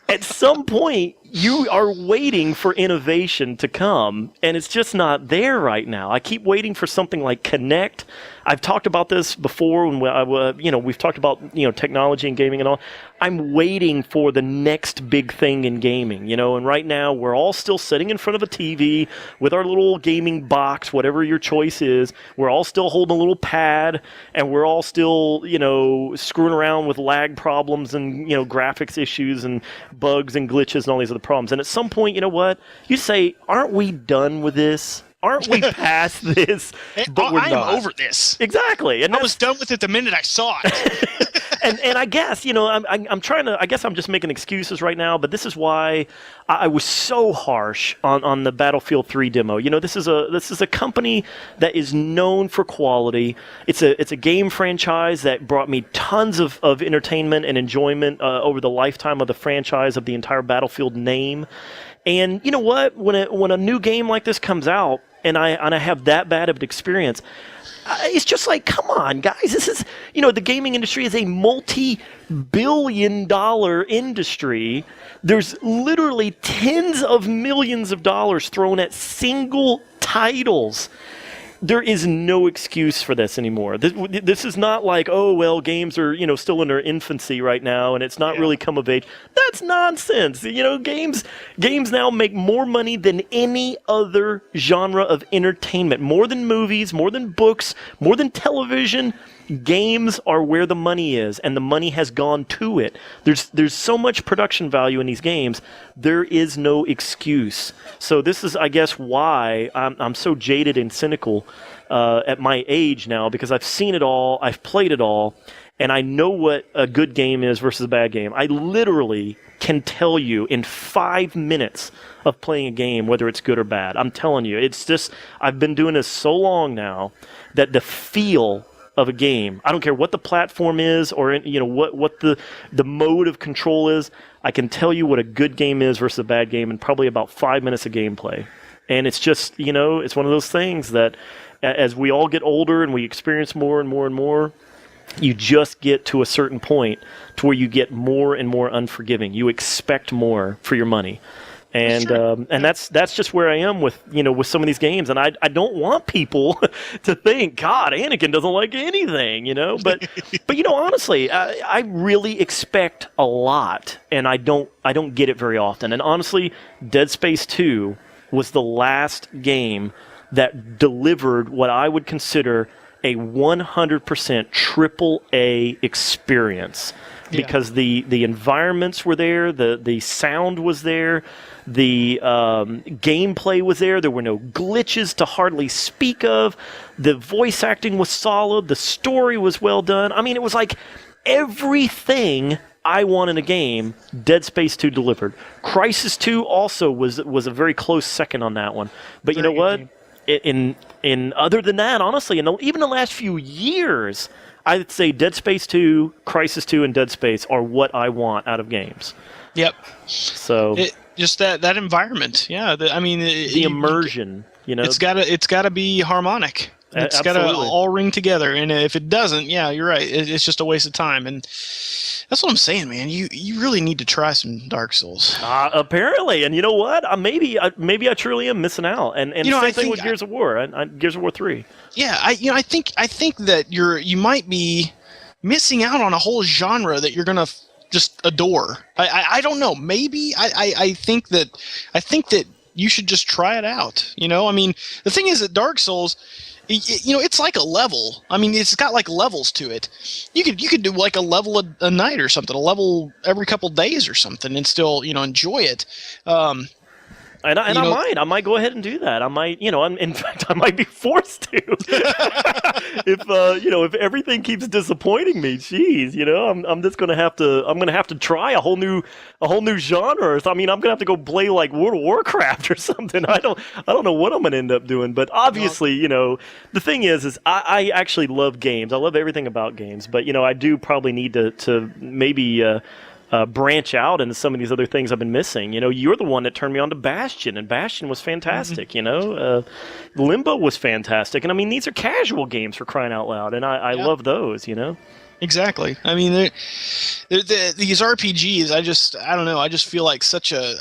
At some point, you are waiting for innovation to come, and it's just not there right now. I keep waiting for something like Kinect. I've talked about this before when we've talked about technology and gaming and all. I'm waiting for the next big thing in gaming, and right now we're all still sitting in front of a TV with our little gaming box, whatever your choice is. We're all still holding a little pad, and we're all still screwing around with lag problems and graphics issues and bugs and glitches and all these other problems. And at some point, you say, aren't we done with this? Aren't we past this?
But I am over this.
Exactly. And
I was done with it the minute I saw it.
and I guess, I'm trying to, I guess I'm just making excuses right now, but this is why I was so harsh on the Battlefield 3 demo. This is a company that is known for quality. It's a game franchise that brought me tons of entertainment and enjoyment over the lifetime of the franchise, of the entire Battlefield name. And you know what? When a new game like this comes out, and I have that bad of an experience, it's just like, come on, guys. This is, the gaming industry is a multi-billion-dollar industry. There's literally tens of millions of dollars thrown at single titles. There is no excuse for this anymore. This is not like, oh, well, games are, still in their infancy right now, and it's not really come of age. That's nonsense. Games now make more money than any other genre of entertainment. More than movies, more than books, more than television. games are where the money is, and the money has gone to it. There's so much production value in these games. There is no excuse. So this is, I guess, why I'm so jaded and cynical at my age now, because I've seen it all, I've played it all, and I know what a good game is versus a bad game. I literally can tell you in 5 minutes of playing a game whether it's good or bad. I'm telling you, it's just, I've been doing this so long now that the feel of a game, I don't care what the platform is or what the mode of control is, I can tell you what a good game is versus a bad game in probably about 5 minutes of gameplay. And it's just, it's one of those things that as we all get older and we experience more and more and more, you just get to a certain point to where you get more and more unforgiving. You expect more for your money. And that's just where I am with some of these games, and I don't want people to think, God, Anakin doesn't like anything, But honestly, I really expect a lot, and I don't get it very often. And honestly, Dead Space 2 was the last game that delivered what I would consider a 100% triple A experience. Because the environments were there, the sound was there, the gameplay was there. There were no glitches to hardly speak of. The voice acting was solid. The story was well done. I mean, it was like everything I want in a game, Dead Space 2 delivered. Crysis 2 also was a very close second on that one. But you know what? In other than that, honestly, even the last few years, I'd say Dead Space 2, Crysis 2, and Dead Space are what I want out of games.
Yep.
So
just that environment, yeah. The
immersion,
It's gotta be harmonic. It's gotta all ring together, and if it doesn't, yeah, you're right. It's just a waste of time, and that's what I'm saying, man. You really need to try some Dark Souls.
Apparently, and you know what? Maybe I truly am missing out. And same thing with Gears of War. Gears of War 3.
Yeah, I think that you might be missing out on a whole genre that you're gonna just adore. I don't know. Maybe I think that you should just try it out. The thing is that Dark Souls, it's like a level. I mean, it's got like levels to it. You could do like a level a night or something, a level every couple days or something, and still enjoy it.
I might go ahead and do that. I might, in fact, I might be forced to. If everything keeps disappointing me, geez, I'm just gonna have to try a whole new genre. I mean, I'm gonna have to go play like World of Warcraft or something. I don't know what I'm gonna end up doing. But obviously, the thing is I actually love games. I love everything about games. But I do probably need to maybe. Branch out into some of these other things I've been missing. You're the one that turned me on to Bastion, and Bastion was fantastic.
Mm-hmm.
Limbo was fantastic, and I mean, these are casual games for crying out loud, and I love those.
Exactly. I mean, these RPGs. I don't know. I just feel like such a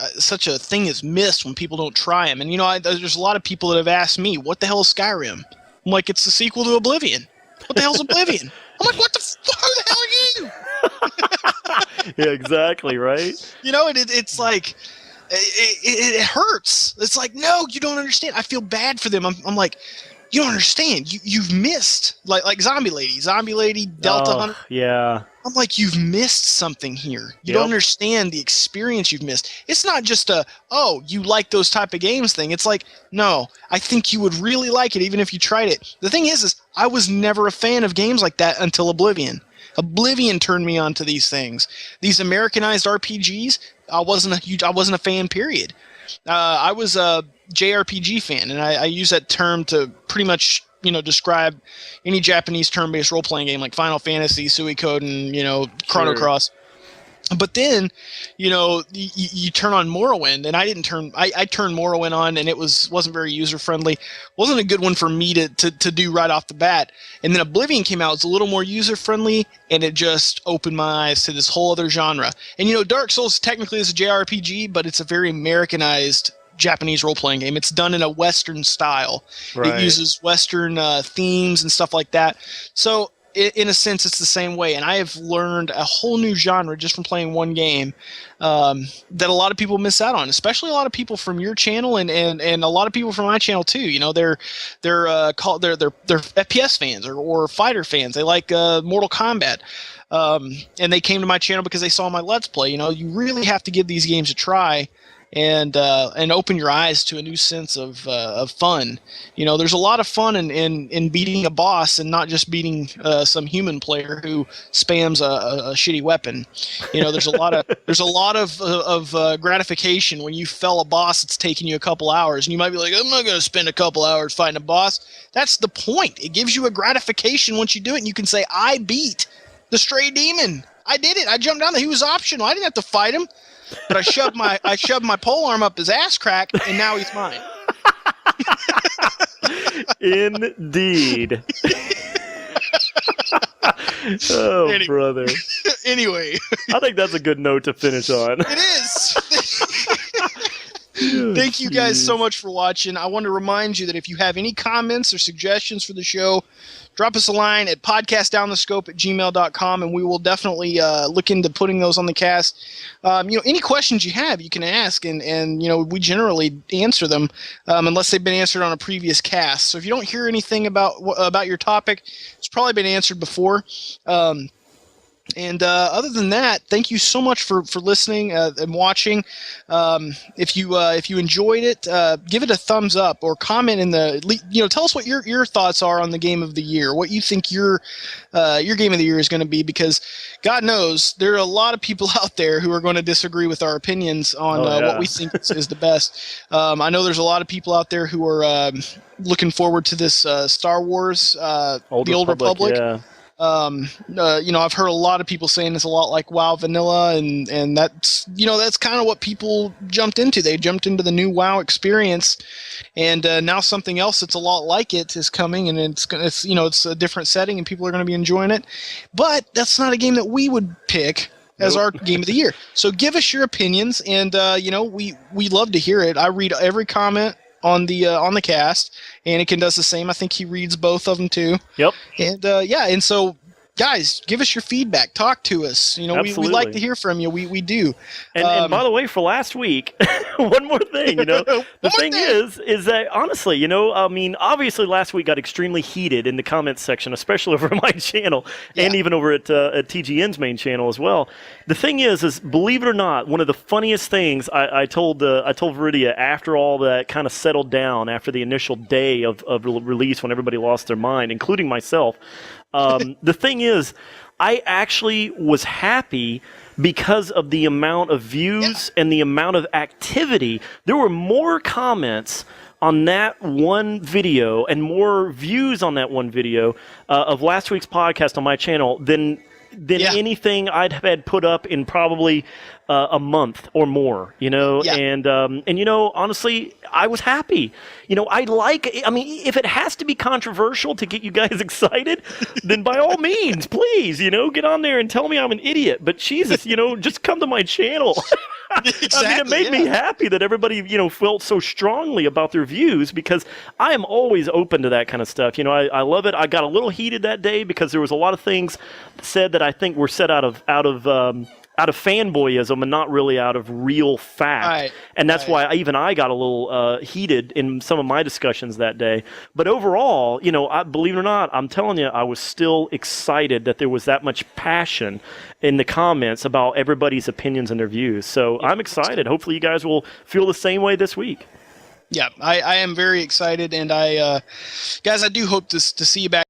thing is missed when people don't try them. And there's a lot of people that have asked me, "What the hell is Skyrim?" I'm like, "It's the sequel to Oblivion." What the hell's Oblivion? I'm like, "What the? Who the hell are you?"
Yeah, exactly, right?
It's like it hurts. It's like, no, you don't understand. I feel bad for them. I'm like, you don't understand. You've missed like Zombie Lady, Delta Hunter.
Yeah.
I'm like, you've missed something here. You don't understand the experience you've missed. It's not just you like those type of games thing. It's like, no, I think you would really like it even if you tried it. The thing is I was never a fan of games like that until Oblivion. Oblivion turned me on to these things. These Americanized RPGs, I wasn't a fan, period. I was a JRPG fan, and I use that term to pretty much describe any Japanese turn-based role-playing game like Final Fantasy, Suikoden, Chrono Cross. But then, you turn on Morrowind, and I turned Morrowind on, and it wasn't very user-friendly. Wasn't a good one for me to do right off the bat. And then Oblivion came out. It's a little more user-friendly, and it just opened my eyes to this whole other genre. And, Dark Souls technically is a JRPG, but it's a very Americanized Japanese role-playing game. It's done in a Western style. Right. It uses Western themes and stuff like that. So in a sense, it's the same way. And I have learned a whole new genre just from playing one game that a lot of people miss out on, especially a lot of people from your channel and a lot of people from my channel too. You know, they're FPS fans or fighter fans. They like Mortal Kombat. And they came to my channel because they saw my Let's Play. You know, you really have to give these games a try and open your eyes to a new sense of fun. You know, there's a lot of fun in beating a boss and not just beating some human player who spams a shitty weapon. You know, there's a lot of gratification when you fell a boss that's taking you a couple hours, and you might be like, I'm not going to spend a couple hours fighting a boss. That's the point. It gives you a gratification once you do it, and you can say, I beat the stray demon. I did it. I jumped down there. He was optional. I didn't have to fight him. But I shoved my pole arm up his ass crack, and now he's mine.
Indeed. Oh,
anyway.
Brother.
Anyway.
I think that's a good note to finish on.
It is. Thank you guys so much for watching. I want to remind you that if you have any comments or suggestions for the show, drop us a line at podcastdownthescope@gmail.com, and we will definitely look into putting those on the cast. Any questions you have, you can ask, and we generally answer them unless they've been answered on a previous cast. So if you don't hear anything about your topic, it's probably been answered before. And other than that, thank you so much for listening and watching. If you enjoyed it, give it a thumbs up or comment in the tell us what your thoughts are on the game of the year, what you think your game of the year is going to be, because God knows there are a lot of people out there who are going to disagree with our opinions on what we think is the best. I know there's a lot of people out there who are looking forward to this Star Wars, the Old Republic.
Yeah.
I've heard a lot of people saying it's a lot like WoW Vanilla, and that's kind of what people jumped into. They jumped into the new WoW experience, and now something else that's a lot like it is coming, and it's a different setting, and people are going to be enjoying it. But that's not a game that we would pick as our game of the year. So give us your opinions, and we love to hear it. I read every comment on the cast, and Anakin does the same. I think he reads both of them too. Yep. And and so guys, give us your feedback. Talk to us. We like to hear from you. We do.
And by the way, for last week, one more thing. The thing is that honestly, obviously last week got extremely heated in the comments section, especially over my channel and even over at TGN's main channel as well. The thing is believe it or not, one of the funniest things I told Viridia after all that kind of settled down after the initial day of release when everybody lost their mind, including myself. The thing is, I actually was happy because of the amount of views and the amount of activity. There were more comments on that one video and more views on that one video of last week's podcast on my channel than anything I'd have had put up in probably a month or more, and honestly, I was happy. If it has to be controversial to get you guys excited, then by all means, please, get on there and tell me I'm an idiot. But Jesus, just come to my channel.
Exactly,
it made me happy that everybody, felt so strongly about their views, because I am always open to that kind of stuff. I love it. I got a little heated that day because there was a lot of things said that I think were said out of fanboyism and not really out of real fact. Right. And that's why I got a little heated in some of my discussions that day. But overall, believe it or not, I'm telling you, I was still excited that there was that much passion in the comments about everybody's opinions and their views. So I'm excited. Hopefully you guys will feel the same way this week.
Yeah, I am very excited, and guys, I do hope to see you back